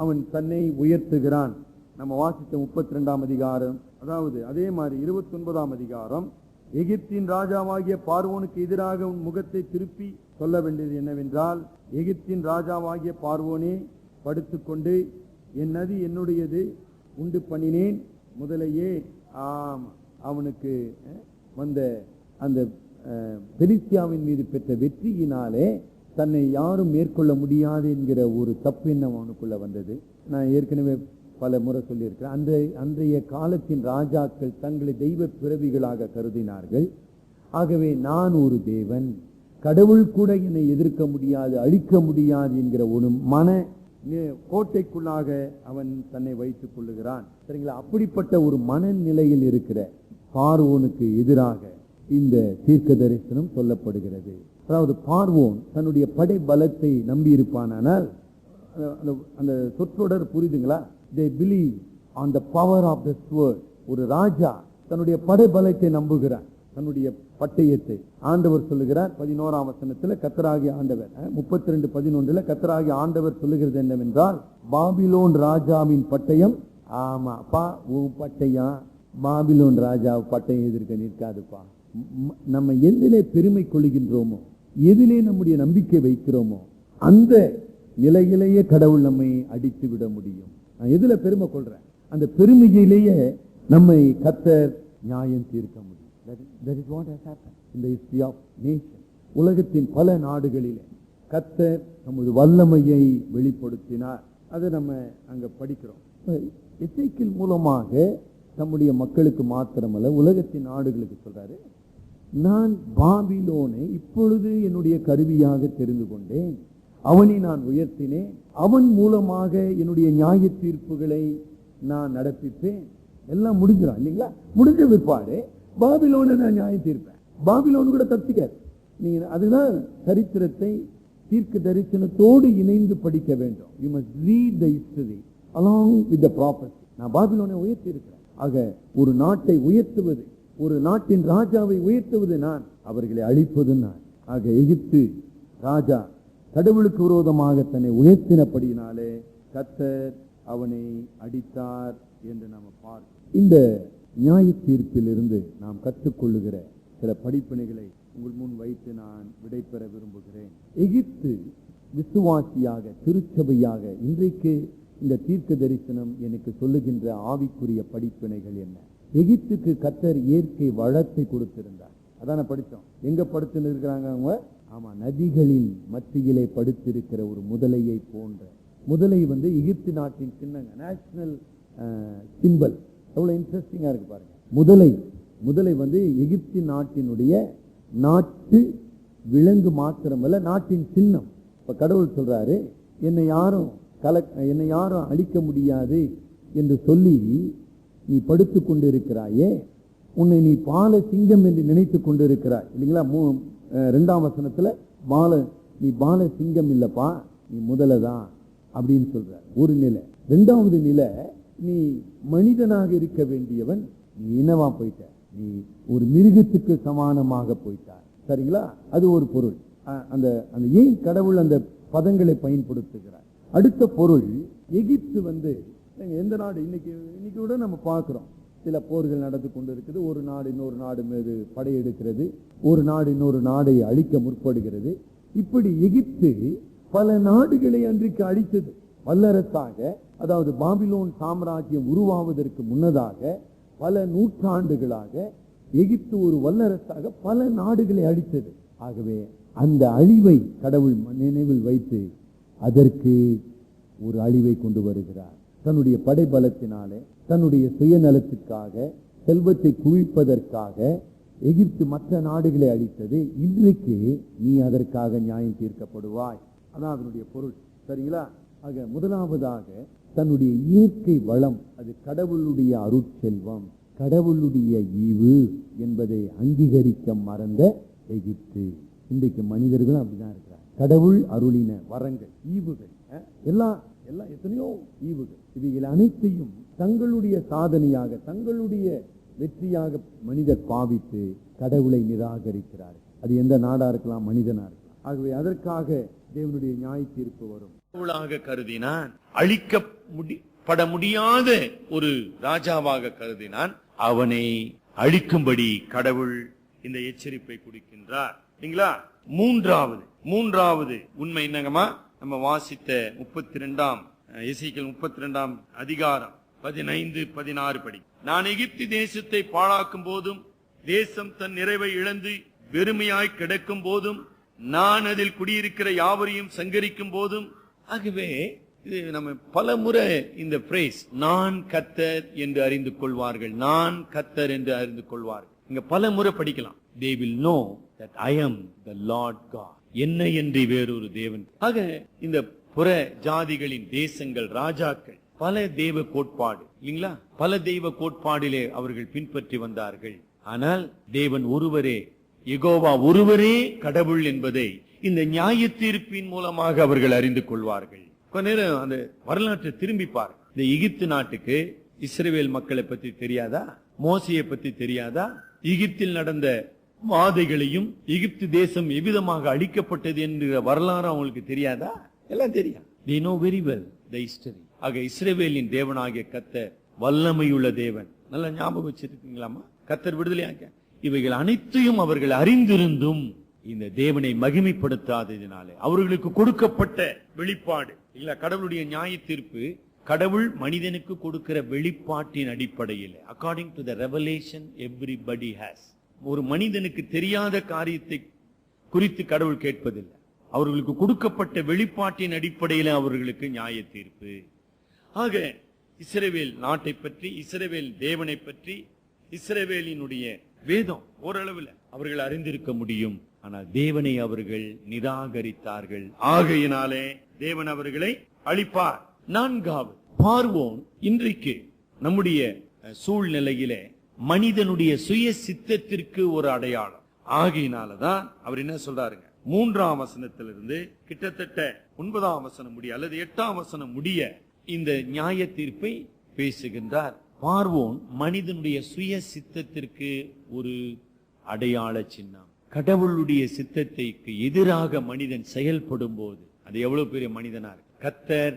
அவன் தன்னை உயர்த்துகிறான். நம்ம வாசித்த 32ஆம் அதிகாரம், அதாவது அதே மாதிரி 29ஆம் அதிகாரம், எகிப்தின் ராஜாவாகிய பார்வோனுக்கு எதிராக உன் முகத்தை திருப்பி சொல்ல வேண்டியது என்னவென்றால், எகிப்தின் ராஜாவாகிய பார்வோனே, படுத்துக்கொண்டு என் நதி என்னுடையது, உண்டு பண்ணினேன் முதலையே. அவனுக்கு வந்த அந்த பெலிஸ்தியாவின் மீது பெற்ற வெற்றியினாலே தன்னை யாரும் மேற்கொள்ள முடியாது என்கிற ஒரு தப்பெண்ணம் அவனுக்குள்ள வந்தது. நான் ஏற்கனவே பல முறை சொல்லியிருக்கிறேன். அன்றைய காலத்தின் ராஜாக்கள் தங்களை தெய்வ பிறவிகளாக கருதினார்கள். ஆகவே நான் ஒரு தேவன், கடவுள் கூட என்னை எதிர்க்க முடியாது, அழிக்க முடியாது என்கிற ஒரு மன கோட்டைக்குள்ளாக அவன் தன்னை வைத்துக் கொள்ளுகிறான். சரிங்களா? அப்படிப்பட்ட ஒரு மனநிலையில் இருக்கிற பார்வோனுக்கு எதிராக இந்த தீர்க்க தரிசனம் சொல்லப்படுகிறது. அதாவது பார்வோன் தன்னுடைய படை பலத்தை நம்பி இருப்பானால், அந்த சொற்றொடர் புரியுதுங்களா? they believe on the power of the sword. ஒரு ராஜா தன்னுடைய படை பலத்தை நம்புகிறார், தன்னுடைய பட்டயத்தை. ஆண்டவர் சொல்லுகிறார் 11ஆம் வசனத்துல, கர்த்தராகிய ஆண்டவர் 32:11 கர்த்தராகிய ஆண்டவர் சொல்லுகிறது என்னவென்றால், பாபிலோன் ராஜாவின் பட்டயம், ஆமா அப்பா உன் பட்டயம் பாபிலோன் ராஜா பட்டயம் எதிர்க்க நிற்காதுப்பா. நம்ம எதிலே பெருமை கொள்கின்றோமோ, எதிலே நம்முடைய நம்பிக்கை வைக்கிறோமோ, அந்த நிலையிலேயே கடவுள் நம்மை அடித்து விட முடியும். நான் எதுல பெருமை கொள்றேன், அந்த பெருமையிலேயே நம்மை கர்த்தர் நியாயம் தீர்க்க முடியும். That is what has happened in the history of nation. உலகத்தின் பல நாடுகளிலே கர்த்தர் நமது வல்லமையை வெளிப்படுத்தினார். அதை நம்ம அங்க படிக்கிறோம். எசேக்கியேல் மூலமாக நம்முடைய மக்களுக்கு மாத்திரமல்ல, உலகத்தின் நாடுகளுக்கு சொல்றாரு, நான் பாபிலோனை இப்பொழுது என்னுடைய கருவியாக தெரிந்து கொண்டேன், அவனை நான் உயர்த்தினேன், அவன் மூலமாக என்னுடைய நியாய தீர்ப்புகளை நான் நடப்பிப்பேன். எல்லாம் முடிஞ்சிடும் இல்லைங்களா? முடிஞ்ச பிற்பாடு பாபிலோனை நான் நியாயம் தீர்ப்பேன். பாபிலோன் கூட தப்பிக்காது. நீங்க அதுதான் சரித்திரத்தை தீர்க்க தரிசனத்தோடு இணைந்து படிக்க வேண்டும். You must read the history along with the prophecy. நான் பாபிலோனை உயர்த்தி இருக்கிறேன். ஆக ஒரு நாட்டை உயர்த்துவது, ஒரு நாட்டின் ராஜாவை உயர்த்துவது நான். அவர்களை அழிப்பது நான். ஆக எகிப்து ராஜா கடவுளுக்கு விரோதமாக தன்னை உயர்த்தினபடியினாலே கர்த்தர் அவனை அடித்தார் என்று நாம் பார்க்கிறோம். இந்த நியாய தீர்ப்பில் இருந்து நாம் கற்றுக்கொள்ளுகிற சில படிப்பினைகளை உங்கள் முன் வைத்து நான் விடைபெற விரும்புகிறேன். எகிப்து விசுவாசியாக, திருச்சபையாக இன்றைக்கு இந்த தீர்க்க தரிசனம் எனக்கு சொல்லுகின்ற ஆவிக்குரிய படிப்பினைகள் என்ன? எகிப்துக்கு கர்த்தர் இயற்கை வளத்தை கொடுத்திருந்தார். அதான படித்தோம். எங்க படுத்து இருக்கிறாங்க அவங்க? ஆமா, நதிகளின் மத்தியிலே படுத்திருக்கிற ஒரு முதலையை போன்ற. முதலை எகிப்து நாட்டின் சின்னங்க, நேஷனல் சிம்பல். எவ்வளவு இன்ட்ரெஸ்டிங்கா இருக்கு பாருங்க. முதலை எகிப்து நாட்டினுடைய நாட்டு விலங்கு மாத்திரமல்ல, நாட்டின் சின்னம். இப்ப கடவுள் சொல்றாரு, என்னை யாரும் அழிக்க முடியாது என்று சொல்லி நீ படுத்துக் கொண்டிருக்கிறாயே, உன்னை நீ பால சிங்கம் என்று நினைத்துக் கொண்டிருக்கிறாய் இல்லைங்களா? 2ஆம் வசனத்துல நீ பால சிங்கம் இல்லப்பா, நீ முதலதான் அப்படின்னு சொல்ற ஒரு நிலை. 2வது நிலை, நீ மனிதனாக இருக்க வேண்டியவன், நீ என்னவா போயிட்ட, நீ ஒரு மிருகத்துக்கு சமானமாக போயிட்டார். சரிங்களா? அது ஒரு பொருள். அந்த ஏன் கடவுள் அந்த பதங்களை பயன்படுத்துகிறார்? அடுத்த பொருள், எகிப்து எந்த நாடு இன்னைக்கு கூட நம்ம பார்க்கிறோம். சில போர்கள் நடந்து கொண்டு இருக்குது. ஒரு நாடு இன்னொரு நாடு மீது படையெடுக்கிறது, ஒரு நாடு இன்னொரு நாடை அழிக்க முற்படுகிறது. இப்படி எகிப்து பல நாடுகளை அன்றைக்கு அழித்தது. வல்லரசாக, அதாவது பாபிலோன் சாம்ராஜ்யம் உருவாவதற்கு முன்னதாக பல நூற்றாண்டுகளாக எகிப்து ஒரு வல்லரசாக பல நாடுகளை அழித்தது. ஆகவே அந்த அழிவை கடவுள் நினைவில் வைத்து அதற்கு ஒரு அழிவை கொண்டு வருகிறார். தன்னுடைய படைபலத்தினாலே, தன்னுடைய சுயநலத்துக்காக, செல்வத்தை குவிப்பதற்காக எகிப்து மற்ற நாடுகளை அழித்தது. இன்றைக்கு நீ அதற்காக நியாயம் தீர்க்கப்படுவாய். அதான் அதனுடைய பொருள். சரிங்களா? ஆக முதலாவதாக தன்னுடைய இயற்கை வளம், அது கடவுளுடைய அருட்செல்வம், கடவுளுடைய ஈவு என்பதை அங்கீகரிக்க மறந்த எகிப்து. இன்றைக்கு மனிதர்களும் அப்படிதான் இருக்கிறார். கடவுள் அருளின வரங்கள், ஈவுகள், எல்லாம் எத்தனையோ ஈவுகள், இவைகள் அனைத்தையும் தங்களுடைய சாதனையாக, தங்களுடைய வெற்றியாக மனிதர் பாவித்து கடவுளை நிராகரிக்கிறார். அது எந்த நாடா இருக்கலாம், மனிதனா இருக்கலாம். ஆகவே அதற்காக தேவனுடைய நியாய தீர்ப்பு வரும். கடவுளாக கருதினான், அழிக்கப்பட முடியாத ஒரு ராஜாவாக கருதினான். அவனை அழிக்கும்படி கடவுள் இந்த எச்சரிப்பை கொடுக்கின்றார். இல்லைங்களா? மூன்றாவது உண்மை என்னங்கம்மா? நம்ம வாசித்த 32ஆம் எசேக்கியேல் 32ஆம் அதிகாரம் 15-16 படி, நான் எகிப்து தேசத்தை பாழாக்கும் போதும், தேசம் தன் நிறைவை இழந்து வெறுமையாய் கிடக்கும் போதும், நான் அதில் குடியிருக்கிற யாவரையும் சங்கரிக்கும் போதும். ஆகவே இது நம்ம பல முறை இந்த பிரேஸ், நான் கர்த்தர் என்று அறிந்து கொள்வார்கள், நான் கர்த்தர் என்று அறிந்து கொள்வார்கள், இங்க பல முறை படிக்கலாம். They will know that I am the Lord God. என்னை என்று வேறொரு தேவன். ஆக இந்த புற ஜாதிகளின் தேசங்கள், ராஜாக்கள் பல தெய்வ கோட்பாடு இல்லைங்களா, பல தெய்வ கோட்பாடிலே அவர்கள் பின்பற்றி வந்தார்கள். ஆனால் தேவன் ஒருவரே, யெகோவா ஒருவரே கடவுள் என்பதை இந்த நியாய தீர்ப்பின் மூலமாக அவர்கள் அறிந்து கொள்வார்கள். கொஞ்ச நேரம் அந்த வரலாற்றை திரும்பிப்பார். இந்த எகிப்து நாட்டுக்கு இஸ்ரவேல் மக்களை பத்தி தெரியாதா? மோசையை பத்தி தெரியாதா? எகிப்தில் நடந்த வாதைகளையும், எகிப்து தேசம் எவ்விதமாக அழிக்கப்பட்டது என்கிற வரலாறு அவங்களுக்கு தெரியாதா? எல்லாம் தெரியும். They know very well the history. ஆக இஸ்ரவேலின் தேவனாகிய கர்த்தர் வல்லமையுள்ள தேவன். நல்லா ஞாபகம் வச்சிருக்கீங்களாமா? கர்த்தர் விடுதலையாக்க இவைகள் அனைத்தையும் அவர்கள் அறிந்திருந்தும் இந்த தேவனை மகிமைப்படுத்தாததினாலே அவர்களுக்கு கொடுக்கப்பட்ட வெளிப்பாடு இல்ல, கடவுளுடைய நியாய தீர்ப்பு கடவுள் மனிதனுக்கு கொடுக்கிற வெளிப்பாட்டின் அடிப்படையில், according to the revelation everybody has. ஒரு மனிதனுக்கு தெரியாத காரியத்தை குறித்து கடவுள் கேட்பதில்லை. அவர்களுக்கு கொடுக்கப்பட்ட வெளிப்பாட்டின் அடிப்படையில் அவர்களுக்கு நியாய தீர்ப்பு. ஆக இஸ்ரவேல் நாட்டை பற்றி, இஸ்ரவேல் தேவனை பற்றி, இஸ்ரவேலினுடைய வேதம் ஓரளவில் அவர்கள் அறிந்திருக்க முடியும். ஆனால் தேவனை அவர்கள் நிராகரித்தார்கள். ஆகையினாலே தேவன் அவர்களை அழிப்பார். 4வது, பார்வோன் இன்றைக்கு நம்முடைய சூழ்நிலையிலே மனிதனுடைய சுய சித்தத்திற்கு ஒரு அடையாளம். ஆகையினாலதான் அவர் என்ன சொல்றாருங்க, 3ஆம் வசனத்திலிருந்து கிட்டத்தட்ட 9ஆம் வசனம் முடிய அல்லது 8ஆம் வசனம் முடிய இந்த நியாய தீர்ப்பை பேசுகின்றார். பார்வோன் மனிதனுடைய சுய சித்தத்திற்கு ஒரு அடையாள சின்னம். கடவுளுடைய சித்தத்தைக்கு எதிராக மனிதன் செயல்படும் போது அது எவ்வளவு பெரிய மனிதனா இருக்கு. கர்த்தர்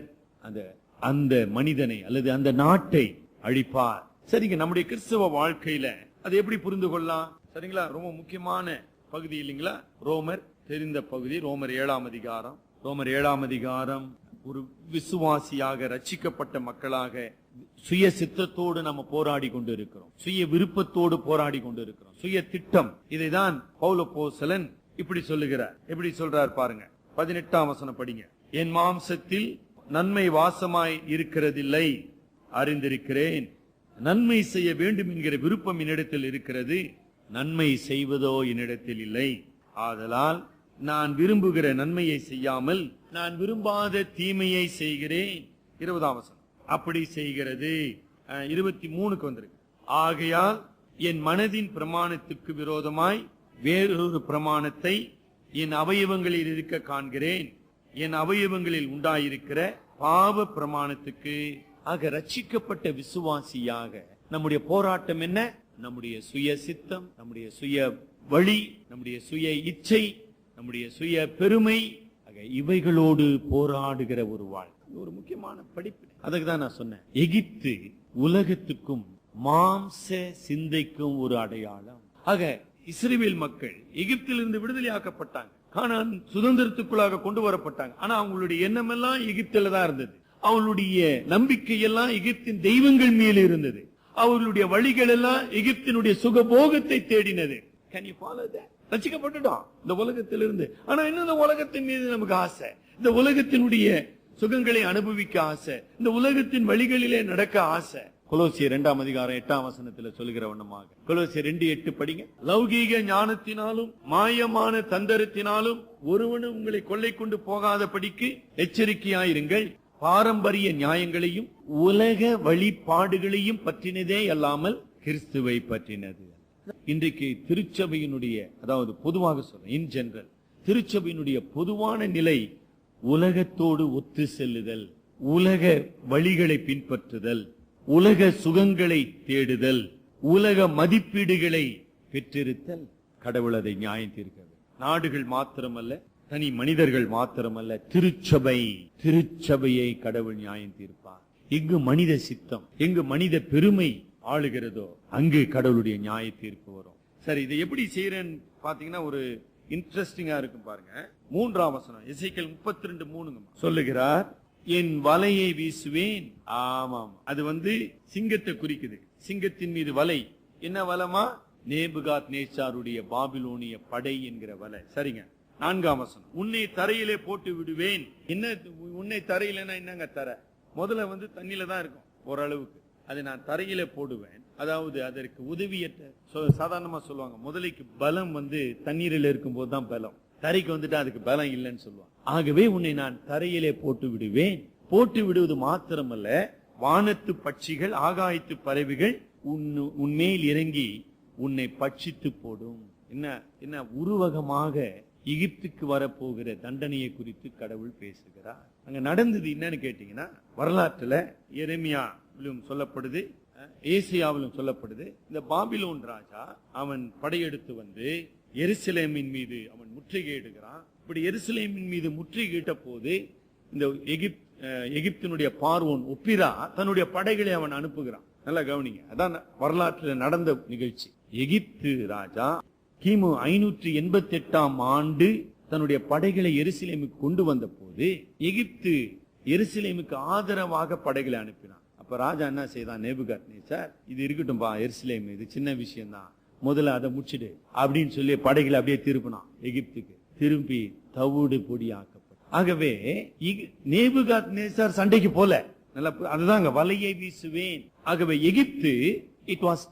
அந்த மனிதனை அல்லது அந்த நாட்டை அழிப்பார். சரிங்க, நம்முடைய கிறிஸ்தவ வாழ்க்கையில அதை எப்படி புரிந்து கொள்ளலாம்? சரிங்களா, ரொம்ப முக்கியமான பகுதி இல்லைங்களா? ரோமர் தெரிந்த பகுதி, ரோமர் 7ஆம் அதிகாரம். ரோமர் 7ஆம் அதிகாரம் ஒரு விசுவாசியாக ரட்சிக்கப்பட்ட மக்களாக சுய சித்தத்தோடு நம்ம போராடி கொண்டு இருக்கிறோம், சுய விருப்பத்தோடு போராடி கொண்டு இருக்கிறோம், சுய திட்டம். இதைதான் பவுல் அப்போஸ்தலன் இப்படி சொல்லுகிறார். எப்படி சொல்றார் பாருங்க, 18ஆம் வசனம் படிங்க. என் மாம்சத்தில் நன்மை வாசமாய் இருக்கிறதில்லை, அறிந்திருக்கிறேன். நன்மை செய்ய வேண்டும் என்கிற விருப்பம் என்னிடத்தில் இருக்கிறது, நன்மை செய்வதோ என்னிடத்தில் இல்லை. ஆதலால் நான் விரும்புகிற நன்மையை செய்யாமல் நான் விரும்பாத தீமையை செய்கிறேன். 20ஆம் வசனம் அப்படி செய்கிறது. 23க்கு வந்திருக்கு. ஆகையால் என் மனதின் பிரமாணத்துக்கு விரோதமாய் வேறொரு பிரமாணத்தை என் அவயவங்களில் இருக்க காண்கிறேன். என் அவயவங்களில் உண்டாயிருக்கிற பாவ பிரமாணத்துக்கு. ஆக ரட்சிக்கப்பட்ட விசுவாசியாக நம்முடைய போராட்டம் என்ன? நம்முடைய சுய சித்தம், நம்முடைய சுய வழி, நம்முடைய சுய இச்சை, நம்முடைய சுய பெருமை, இவைகளோடு போராடுகிற ஒரு வாழ்க்கை. ஒரு முக்கியமான படிப்பு. அதுக்கு தான் நான் சொன்னேன், எகிப்து உலகத்துக்கும் மாம்ச சிந்தைக்கும் ஒரு அடையாளம். ஆக இஸ்ரவேல் மக்கள் எகிப்திலிருந்து விடுதலையாக்கப்பட்டாங்க, கானான் சுதந்திரத்துக்குள்ளாக கொண்டு வரப்பட்டாங்க. ஆனா அவங்களுடைய எண்ணம் எல்லாம் எகிப்தில தான் இருந்தது. அவங்களுடைய நம்பிக்கை எல்லாம் எகிப்தின் தெய்வங்கள் மேல் இருந்தது. அவர்களுடைய வழிகள் எல்லாம் எகிப்தினுடைய சுகபோகத்தை தேடினது. Can you follow that? ரட்சிக்கப்பட்டுட்டோம் இந்த உலகத்திலிருந்து. ஆனா இன்னும் இந்த உலகத்தின் மீது நமக்கு ஆசை, இந்த உலகத்தினுடைய சுகங்களை அனுபவிக்க ஆசை, இந்த உலகத்தின் வழிகளிலே நடக்க ஆசை. கொலோசியர் 2ஆம் அதிகாரம் 8ஆம் வசனத்துல சொல்லுகிற வண்ணமாக கொலோசியர் 2:8 படிங்க. லௌகீக ஞானத்தினாலும் மாயமான தந்திரத்தினாலும் ஒருவனும் உங்களை கொள்ளை கொண்டு போகாதபடிக்கு எச்சரிக்கையாயிருங்கள். பாரம்பரிய நியாயங்களையும் உலக வழிபாடுகளையும் பற்றினதே அல்லாமல் கிறிஸ்துவை பற்றினது. இன்றைக்கு திருச்சபையினுடைய, அதாவது பொதுவாக சொல்றேன், இன் ஜெனரல், திருச்சபையினுடைய பொதுவான நிலை உலகத்தோடு ஒத்து செல்லுதல், உலக வழிகளை பின்பற்றுதல், உலக சுகங்களை தேடுதல், உலக மதிப்பீடுகளை பெற்றிருத்தல். கடவுள் அதை நியாயம் தீர்க்கிறது. நாடுகள் மாத்திரமல்ல, தனி மனிதர்கள் மாத்திரமல்ல, திருச்சபையை கடவுள் நியாயம் தீர்ப்பார். எங்கு மனித சித்தம், எங்கு மனித பெருமை ஆளுகிறதோ அங்கு கடவுளுடைய நியாய தீர்ப்பு வரும். சரி, இதை எப்படி செய்யறேன்னு பாத்தீங்கன்னா ஒரு இன்ட்ரெஸ்டிங்கா இருக்கும் பாருங்க. 3ஆம் வசனம் எசேக்கியேல் 32:3 சொல்லுகிறார், என் வலையை வீசுவேன். ஆமாம், அது சிங்கத்தை குறிக்குது. சிங்கத்தின் மீது வலை. என்ன வலமா? நேபுகாத் நேச்சாருடைய பாபிலோனிய படை என்கிற வலை. சரிங்க. 4ஆம் வசனம், உன்னை தரையிலே போட்டு விடுவேன். என்ன உன்னை தரையிலன்னா என்னங்க? தர முதல்ல தண்ணியில தான் இருக்கும் ஓரளவுக்கு. அதை நான் தரையில போடுவேன். அதாவது அதற்கு உதவியற்ற, சாதாரணமா சொல்லுவாங்க, முதலைக்கு பலம் தண்ணீரில் இருக்கும் போதுதான் பலம், தரைக்கு வந்துட்டு அதுக்கு பலம் இல்லைன்னு சொல்லுவாங்க. ஆகவே உன்னை நான் தரையிலே போட்டு விடுவேன். போட்டு விடுவது மாத்திரமல்ல, வானத்து பட்சிகள், ஆகாயத்து பறவைகள் உன்மேல் இறங்கி உன்னை பட்சித்து போடும். என்ன உருவகமாக எகிப்துக்கு வரப்போகிற தண்டனையை குறித்து கடவுள் பேசுகிறார். அங்க நடந்தது என்னன்னு கேட்டீங்கன்னா, வரலாற்றுல எரேமியாவிலும் சொல்லப்படுது, ஏசியாவிலும் சொல்லப்படுது. இந்த பாபிலோன் ராஜா அவன் படையெடுத்து எருசலேமின் மீது அவன் முற்றுகையிடுகிறான். இப்படி எருசலேமின் மீது முற்றுகையிட்ட போது இந்த எகிப்தினுடைய பார்வோன் ஒப்பிரா தன்னுடைய படைகளை அவன் அனுப்புகிறான். நல்லா கவனிங்க, அதான் வரலாற்றுல நடந்த நிகழ்ச்சி. எகிப்து ராஜா கிமு 588ஆம் ஆண்டு தன்னுடைய படைகளை எருசலேமுக்கு கொண்டு வந்த போது எகிப்து எருசலேமுக்கு ஆதரவாக படைகளை அனுப்பினான். அப்ப ராஜா என்ன செய்தான்? நேபுகாத்நேச்சார், இது இருக்கட்டும்பா, எருசலேம் இது சின்ன விஷயம் தான், முதல்ல அதை முடிச்சிடு அப்படின்னு சொல்லி படைகளை அப்படியே திருப்பினான் எகிப்துக்கு. திரும்பி தவிடு பொடி ஆக்கப்பட்ட. ஆகவே நேபுகாத்நேச்சார் சண்டைக்கு போல, நல்லா அதுதாங்க வலையை வீசுவேன். ஆகவே எகிப்து இட் வாஸ்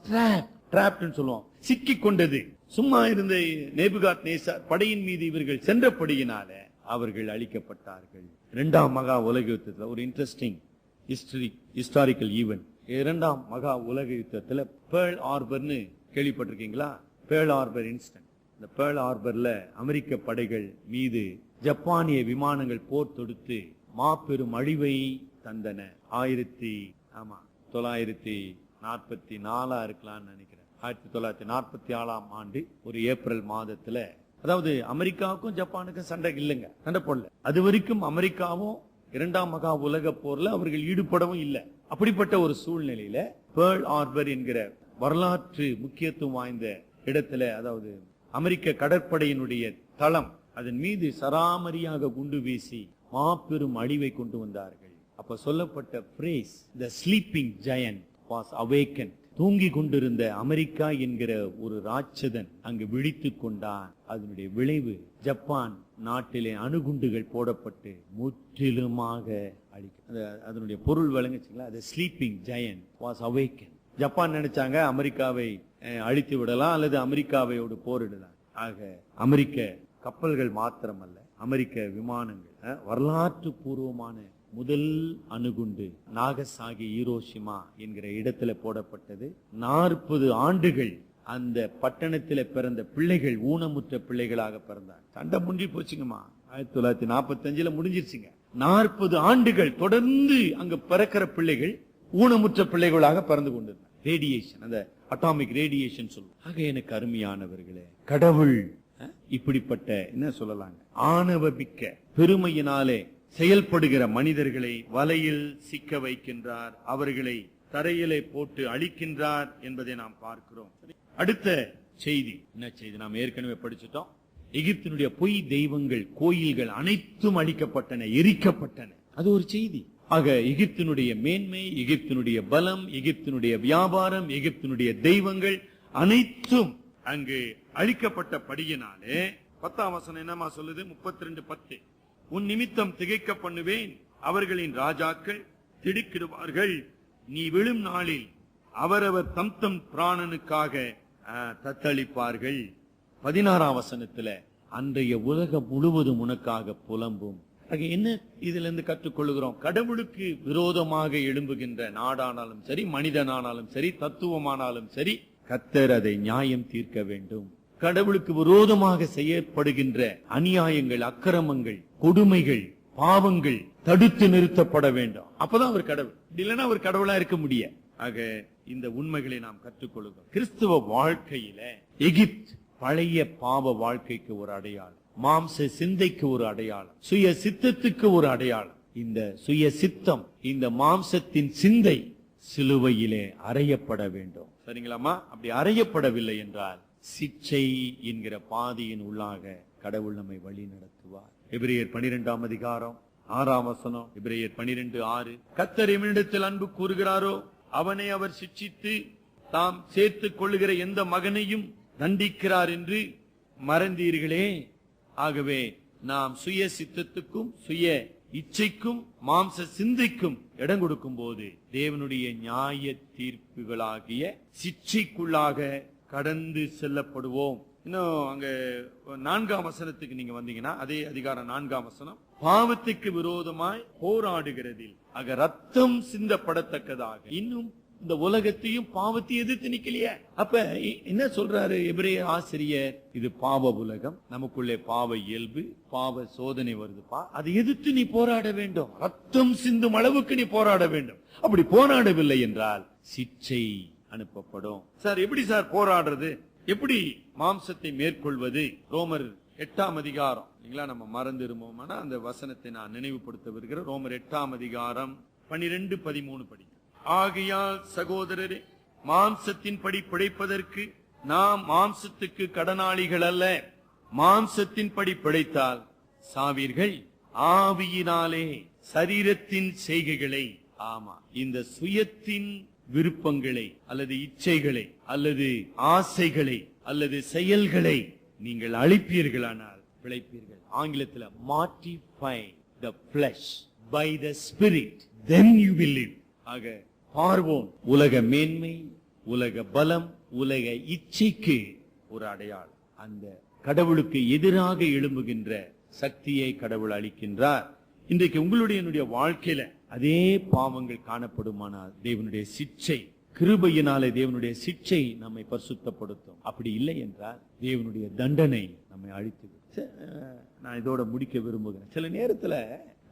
ட்ராப்ட்னு சொல்லுவோம், சிக்கி கொண்டது. சும்மா இருந்த நேபுகாத்நேச்சார் படையின் மீது இவர்கள் சென்றபடியினால அவர்கள் அழிக்கப்பட்டார்கள். 2ஆம் மகா உலக யுத்தத்தில் ஒரு இன்ட்ரெஸ்டிங் ஹிஸ்டாரிக்கல் ஈவென்ட். 2ஆம் மகா உலக யுத்தத்தில் பேர்ல் ஹார்பர்னு கேள்விப்பட்டிருக்கீங்களா? Pearl Harbor incident. இந்த பேர்ல் ஹார்பர்ல அமெரிக்க படைகள் மீது ஜப்பானிய விமானங்கள் போர் தொடுத்து மாபெரும் அழிவை தந்தன. 1944 இருக்கலாம்னு நினைக்கிறேன். 1947 ஆண்டு ஒரு ஏப்ரல் மாதத்துல, அதாவது அமெரிக்காவுக்கும் ஜப்பானுக்கும் சண்டை இல்லைங்க, சண்டை போடல. அது வரைக்கும் அமெரிக்காவும் 2ஆம் மகா உலக போர்ல அவர்கள் ஈடுபடவும் இல்லை. அப்படிப்பட்ட ஒரு சூழ்நிலையில பேர்ல் ஹார்பர் என்கிற வரலாற்று முக்கியத்துவம் வாய்ந்த இடத்துல, அதாவது அமெரிக்க கடற்படையினுடைய தளம், அதன் மீது சராமரியாக குண்டு வீசி மாபெரும் அழிவை கொண்டு வந்தார்கள். அப்ப சொல்லப்பட்ட phrase, the sleeping giant was awakened. தூங்கி கொண்டிருந்த அமெரிக்கா என்கிற ஒரு ராட்சதன் அங்கு விழித்துக் கொண்டான். அதனுடைய விளைவு ஜப்பான் நாட்டிலே அணுகுண்டுகள் போடப்பட்டு முற்றிலுமாக அதனுடைய பொருள் விளங்குச்சுங்களா, the sleeping giant was awakened. Japan நினைச்சாங்க அமெரிக்காவை அழித்து விடலாம் அல்லது அமெரிக்காவையோடு போரிடலாம். ஆக அமெரிக்க கப்பல்கள் மாத்திரமல்ல, அமெரிக்க விமானங்கள், வரலாற்று பூர்வமான முதல் அணுகுண்டு நாகசாகி ஹிரோஷிமா என்கிற இடத்துல போடப்பட்டது. 40 ஆண்டுகள் அந்த பட்டணத்துல பிறந்த பிள்ளைகள் ஊனமுற்ற பிள்ளைகளாக பிறந்தாங்க. சண்டை முடிஞ்சு போச்சுங்கம்மா, 1945 முடிஞ்சிருச்சுங்க. 40 ஆண்டுகள் தொடர்ந்து அங்க பிறக்கிற பிள்ளைகள் ஊனமுற்ற பிள்ளைகளாக பிறந்து கொண்டிருந்தாங்க. ரேடியேஷன், அந்த அட்டாமிக் ரேடியேஷன் சொல்லுவோம். ஆக எனக்கு அருமையானவர்களே, கடவுள் இப்படிப்பட்ட என்ன சொல்லலாங்க, ஆணவ மிக்க பெருமையினாலே செயல்படுகிற மனிதர்களை வலையில் சிக்க வைக்கின்றார், அவர்களை தரையிலே போட்டு அழிக்கின்றார் என்பதை நாம் பார்க்கிறோம். அடுத்த செய்தி என்ன செய்தி? நாம் ஏற்கனவே படிச்சுட்டோம். எகிப்தினுடைய பொய் தெய்வங்கள், கோயில்கள் அனைத்தும் அழிக்கப்பட்டன, எரிக்கப்பட்டன. அது ஒரு செய்தி. ஆக எகிப்தினுடைய மேன்மை, எகிப்தினுடைய பலம், எகிப்தினுடைய வியாபாரம், எகிப்தினுடைய தெய்வங்கள் அனைத்தும் அங்கு அழிக்கப்பட்டபடியினாலே 10ஆம் வசனம் என்னமா சொல்லுது? 32:10, உன் நிமித்தம் திகைக்க பண்ணுவேன், அவர்களின் ராஜாக்கள் திடுக்கிடுவார்கள், நீ விழும் நாளில் அவரவர் தம் தம் பிராணனுக்காக தத்தளிப்பார்கள். 16ஆம் வசனத்துல அன்றைய உலகம் முழுவதும் உனக்காக புலம்பும். என்ன இதுல இருந்து கற்றுக்கொள்கிறோம்? கடவுளுக்கு விரோதமாக எழும்புகின்ற நாடானாலும் சரி, மனிதனானாலும் சரி, தத்துவமானாலும் சரி, கர்த்தர் அதை நியாயம் தீர்க்க வேண்டும். கடவுளுக்கு விரோதமாக செய்யப்படுகின்ற அநியாயங்கள், அக்கிரமங்கள், கொடுமைகள், பாவங்கள் தடுத்து நிறுத்தப்பட வேண்டும். அப்பதான் அவர் கடவுள். இல்லைன்னா அவர் கடவுளா இருக்க முடியாது. ஆக இந்த உண்மைகளை நாம் கற்றுக்கொள்கிறோம். கிறிஸ்துவ வாழ்க்கையில எகிப்து பழைய பாவ வாழ்க்கைக்கு ஒரு அடையாளம், மாம்ச சிந்தைக்கு ஒரு அடையாளம், சுய சித்தத்துக்கு ஒரு அடையாளம். இந்த சுய சித்தம், இந்த மாம்சத்தின் சிந்தை சிலுவையிலே அறையப்பட வேண்டும். சரிங்களாமா? அப்படி அறையப்படவில்லை என்றால் சிச்சை என்கிற பாதையின் உள்ளாக கடவுள் நம்மை வழி நடத்துவார். எபிரேயர் 12ஆம் அதிகாரம் 6ஆம் வசனம், எபிரேயர் 12:6, கர்த்தர் எவனிடத்தில் அன்பு கூறுகிறாரோ அவனை அவர் சிட்சித்து தாம் சேர்த்துக் கொள்ளுகிற எந்த மகனையும் தண்டிக்கிறார் என்று மறந்தீர்களே. ஆகவே நாம் சுய சித்தத்துக்கும் சுய இச்சைக்கும் மாம்ச சிந்தைக்கும் இடம் கொடுக்கும் போது தேவனுடைய நியாய தீர்ப்புகளாகிய சிச்சைக்குள்ளாக கடந்து செல்லப்படுவோம். இன்னும் அங்க 4ஆம் வசனத்துக்கு நீங்க வந்தீங்கன்னா, அதே அதிகாரம் 4ஆம் வசனம், பாவத்துக்கு விரோதமாய் போராடுகிறதில் ஆக ரத்தம் சிந்தப்படத்தக்கதாக இன்னும் இந்த உலகத்தையும் பாவத்தை எதிர்த்து நிக்கலையே. அப்ப என்ன சொல்றாரு எபிரேய ஆசிரியர்? இது பாவ உலகம், நமக்குள்ளே பாவ இயல்பு, பாவ சோதனை வருதுப்பா, அதை எதிர்த்து நீ போராட வேண்டும். ரத்தம் சிந்தும் அளவுக்கு நீ போராட வேண்டும். அப்படி போராடவில்லை என்றால் சிச்சை அனுப்பப்படும். சார் எப்படி சார் போராடுறது? எப்படி மாம்சத்தை மேற்கொள்வது? ரோமர் 8ஆம் அதிகாரம், நம்ம மறந்துருமோம்னா அந்த வசனத்தை நான் நினைவுபடுத்த வருகிறேன். ரோமர் 8ஆம் அதிகாரம் 12-13 படி. ஆகையால் சகோதரரே, மாம்சத்தின் படி பிழைப்பதற்கு நாம் மாம்சத்துக்கு கடனாளிகள் அல்ல. மாம்சத்தின் படி பிழைத்தால் சாவீர்கள், ஆவியினாலே சரீரத்தின் செய்கைகளை, ஆமா இந்த சுயத்தின் விருப்பங்களை அல்லது இச்சைகளை அல்லது ஆசைகளை அல்லது செயல்களை நீங்கள் அழிப்பீர்களானால் பிழைப்பீர்கள். ஆங்கிலத்தில் mortify the flesh by the spirit, then you will live. ஆக பார்வோன் உலக மேன்மை, உலக பலம், உலக இச்சைக்கு ஒரு அடையாளம். அந்த கடவுளுக்கு எதிராக எழும்புகின்ற சக்தியை கடவுள் அளிக்கின்றார். இன்றைக்கு உங்களுடைய என்னுடைய வாழ்க்கையில அதே பாவங்கள் காணப்படுமானால் தேவனுடைய சிட்சை, கிருபையினாலே தேவனுடைய சிட்சை நம்மை பரிசுத்தப்படுத்தும். அப்படி இல்லை என்றால் தேவனுடைய தண்டனை நம்மை அழித்து. நான் இதோட முடிக்க விரும்புகிறேன். சில நேரத்துல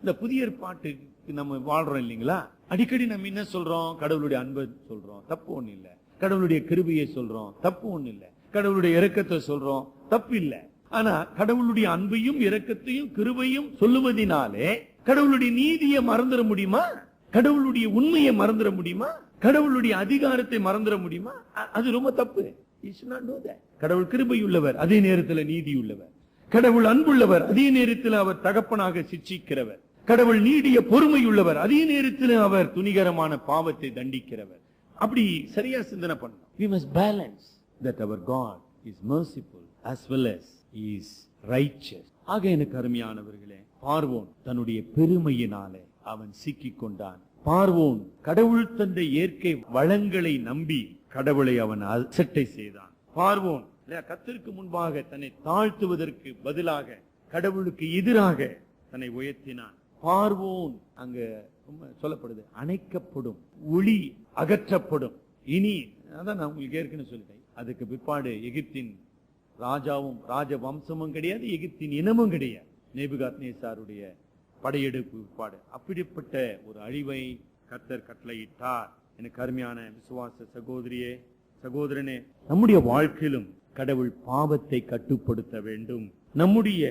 இந்த புதிய ஏற்பாட்டுக்கு நம்ம வாழ்றோம் இல்லைங்களா, அடிக்கடி நம்ம என்ன சொல்றோம்? கடவுளுடைய அன்பை சொல்றோம், தப்பு ஒண்ணு இல்ல. கடவுளுடைய கிருபையை சொல்றோம், தப்பு ஒண்ணு இல்ல. கடவுளுடைய இரக்கத்தை சொல்றோம், தப்பு இல்ல. ஆனா கடவுளுடைய அன்பையும் இரக்கத்தையும் கிருபையும் சொல்லுவதினாலே கடவுளுடைய நீதியை மறந்துட முடியுமா? கடவுளுடைய உண்மையை மறந்துட முடியுமா? கடவுளுடைய அதிகாரத்தை மறந்துட முடியுமா? அது ரொம்ப தப்பு. கடவுள் கிருபை உள்ளவர், அதே நேரத்தில் நீதி உள்ளவர். கடவுள் அன்புள்ளவர், அதே நேரத்தில் அவர் தகப்பனாக சிட்சிக்கிறவர். கடவுள் நீடிய பொறுமை உள்ளவர், அதே நேரத்தில் அவர் துணிகரமான பாவத்தை தண்டிக்கிறவர். அப்படி சரியா சிந்தனை பண்ணணும். We must balance that our God is merciful as well as he is righteous. ஆக எனக்கு அருமையானவர்களே, பார்வோன் தன்னுடைய பெருமையினாலே அவன் சிக்கிக் கொண்டான். பார்வோன் கடவுள் தந்த இயற்கை வளங்களை நம்பி கடவுளை அவன் அசட்டை செய்தான். பார்வோன் கர்த்தருக்கு முன்பாக தன்னை தாழ்த்துவதற்கு பதிலாக கடவுளுக்கு எதிராக தன்னை உயர்த்தினான். பார்வோன் அங்க சொல்லப்படுது, அணைக்கப்படும், ஒளி அகற்றப்படும். இனி அதான் நான் உங்களுக்கு ஏற்கனவே சொல்லிட்டேன். அதுக்கு பிற்பாடு எகிப்தின் ராஜாவும் ராஜ வம்சமும் கிடையாது, எகிப்தின் இனமும் கிடையாது. நேபுகாத்நேசாருடைய படையெடுப்பு பிற்பாடு அப்படிப்பட்ட ஒரு அழிவை கர்த்தர் கட்டளையிட்டார். எனக்கு அருமையான விசுவாச சகோதரியே, சகோதரனே, நம்முடைய வாழ்க்கையிலும் கடவுள் பாவத்தை கட்டுப்படுத்த வேண்டும். நம்முடைய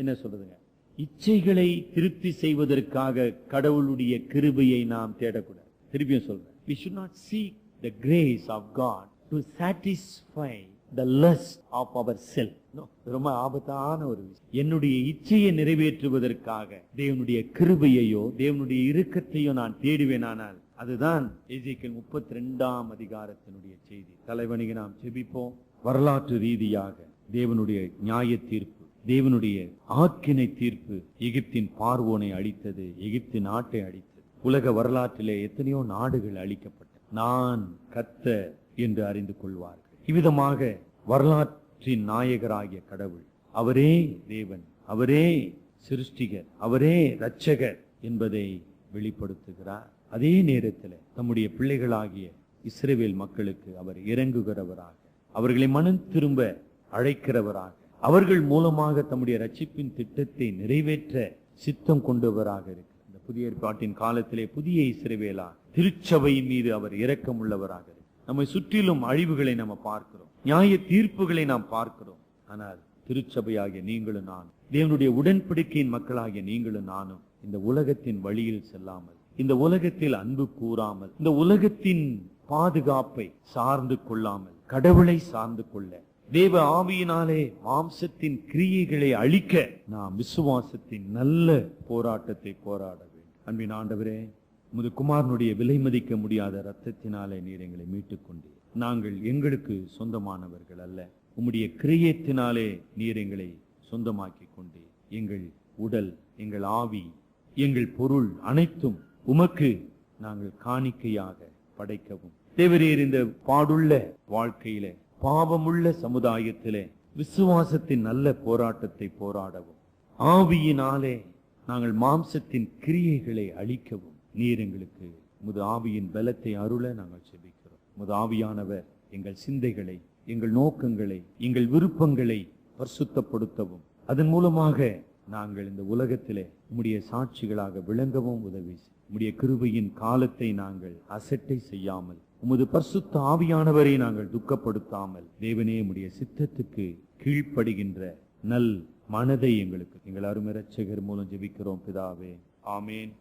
என்ன சொல்றதுங்க, இச்சைகளை திருப்தி செய்வதற்காக கடவுளுடைய கிருபையை நாம் தேடக்கூடாது. திருப்பியும் சொல்றேன், we should not seek the grace of God to satisfy the lust of ourself. ரொம்ப ஆபத்தான ஒரு விஷயம். என்னுடைய இச்சையை நிறைவேற்றுவதற்காக தேவனுடைய கிருபையையோ தேவனுடைய இரக்கத்தையோ நான் தேடுவேனானால் அதுதான் எசேக்கியேல் 32ஆம் அதிகாரத்தினுடைய செய்தி. தலைவணிக்கு நாம் ஜெபிப்போம். வரலாற்று ரீதியாக தேவனுடைய நியாய தீர்ப்பு, தேவனுடைய ஆக்கினை தீர்ப்பு எகிப்தின் பார்வோனை அழித்தது, எகிப்து நாட்டை அழித்தது. உலக வரலாற்றிலே எத்தனையோ நாடுகள் அழிக்கப்பட்டது. நான் கர்த்தர் என்று அறிந்து கொள்வார்கள். இவ்விதமாக வரலாற்றின் நாயகராகிய கடவுள், அவரே தேவன், அவரே சிருஷ்டிகர், அவரே இரட்சகர் என்பதை வெளிப்படுத்துகிறார். அதே நேரத்தில் தம்முடைய பிள்ளைகளாகிய இஸ்ரவேல் மக்களுக்கு அவர் இறங்குகிறவராக, அவர்களை மனம் திரும்ப அழைக்கிறவராக, அவர்கள் மூலமாக தம்முடைய ரட்சிப்பின் திட்டத்தை நிறைவேற்ற சித்தம் கொண்டவராக இருக்கு. இந்த புதிய ஏற்பாட்டின் காலத்திலே புதிய இஸ்ரவேலா திருச்சபையின் மீது அவர் இரக்கம் உள்ளவராக இருக்கு. நம்மை சுற்றிலும் அழிவுகளை நம்ம பார்க்கிறோம், நியாய தீர்ப்புகளை நாம் பார்க்கிறோம். ஆனால் திருச்சபையாகிய நீங்களும் நானும், தேவனுடைய உடன்படிக்கையின் மக்களாகிய நீங்களும் நானும் இந்த உலகத்தின் வழியில் செல்லாமல், இந்த உலகத்தில் அன்பு கூறாமல், இந்த உலகத்தின் பாதுகாப்பை சார்ந்து கொள்ளாமல் கடவுளை சார்ந்து கொள்ள, தேவ ஆவியினாலே மாம்சத்தின் கிரியைகளை அழிக்க நாம் விசுவாசத்தின் நல்ல போராட்டத்தை போராட வேண்டும். அன்பின் ஆண்டவரே, உமது குமாரனுடைய விலை மதிக்க முடியாத இரத்தத்தினாலே நீர் எங்களை மீட்டுக் கொண்டீர். நாங்கள் எங்களுக்கு சொந்தமானவர்கள் அல்ல, உம்முடைய கிரியத்தினாலே நீர் எங்களை சொந்தமாக்கி கொண்டீர். எங்கள் உடல், எங்கள் ஆவி, எங்கள் பொருள் அனைத்தும் உமக்கு நாங்கள் காணிக்கையாக படைக்கவும், தேவரீர் இந்த பாடுள்ள வாழ்க்கையிலே, பாவமுள்ள சமுதாயத்திலே விசுவாசத்தின் நல்ல போராட்டத்தை போராடவும், ஆவியினாலே நாங்கள் மாம்சத்தின் கிரியைகளை அழிக்கவும் நீர் எங்களுக்கு உமது ஆவியின் பலத்தை அருள நாங்கள் செபிக்கிறோம். உமது ஆவியானவர் எங்கள் சிந்தைகளை, எங்கள் நோக்கங்களை, எங்கள் விருப்பங்களை பரிசுத்தப்படுத்தவும், அதன் மூலமாக நாங்கள் இந்த உலகத்திலே உம்முடைய சாட்சிகளாக விளங்கவும் உதவி. உம்முடைய கிருபையின் காலத்தை நாங்கள் அசட்டை செய்யாமல், உமது பரிசுத்த ஆவியானவரை நாங்கள் துக்கப்படுத்தாமல், தேவனே உம்முடைய சித்தத்துக்கு கீழ்ப்படுகின்ற நல் மனதை எங்களுக்கு எங்கள் அருமை இரட்சகர் மூலம் ஜெபிக்கிறோம் பிதாவே. ஆமேன்.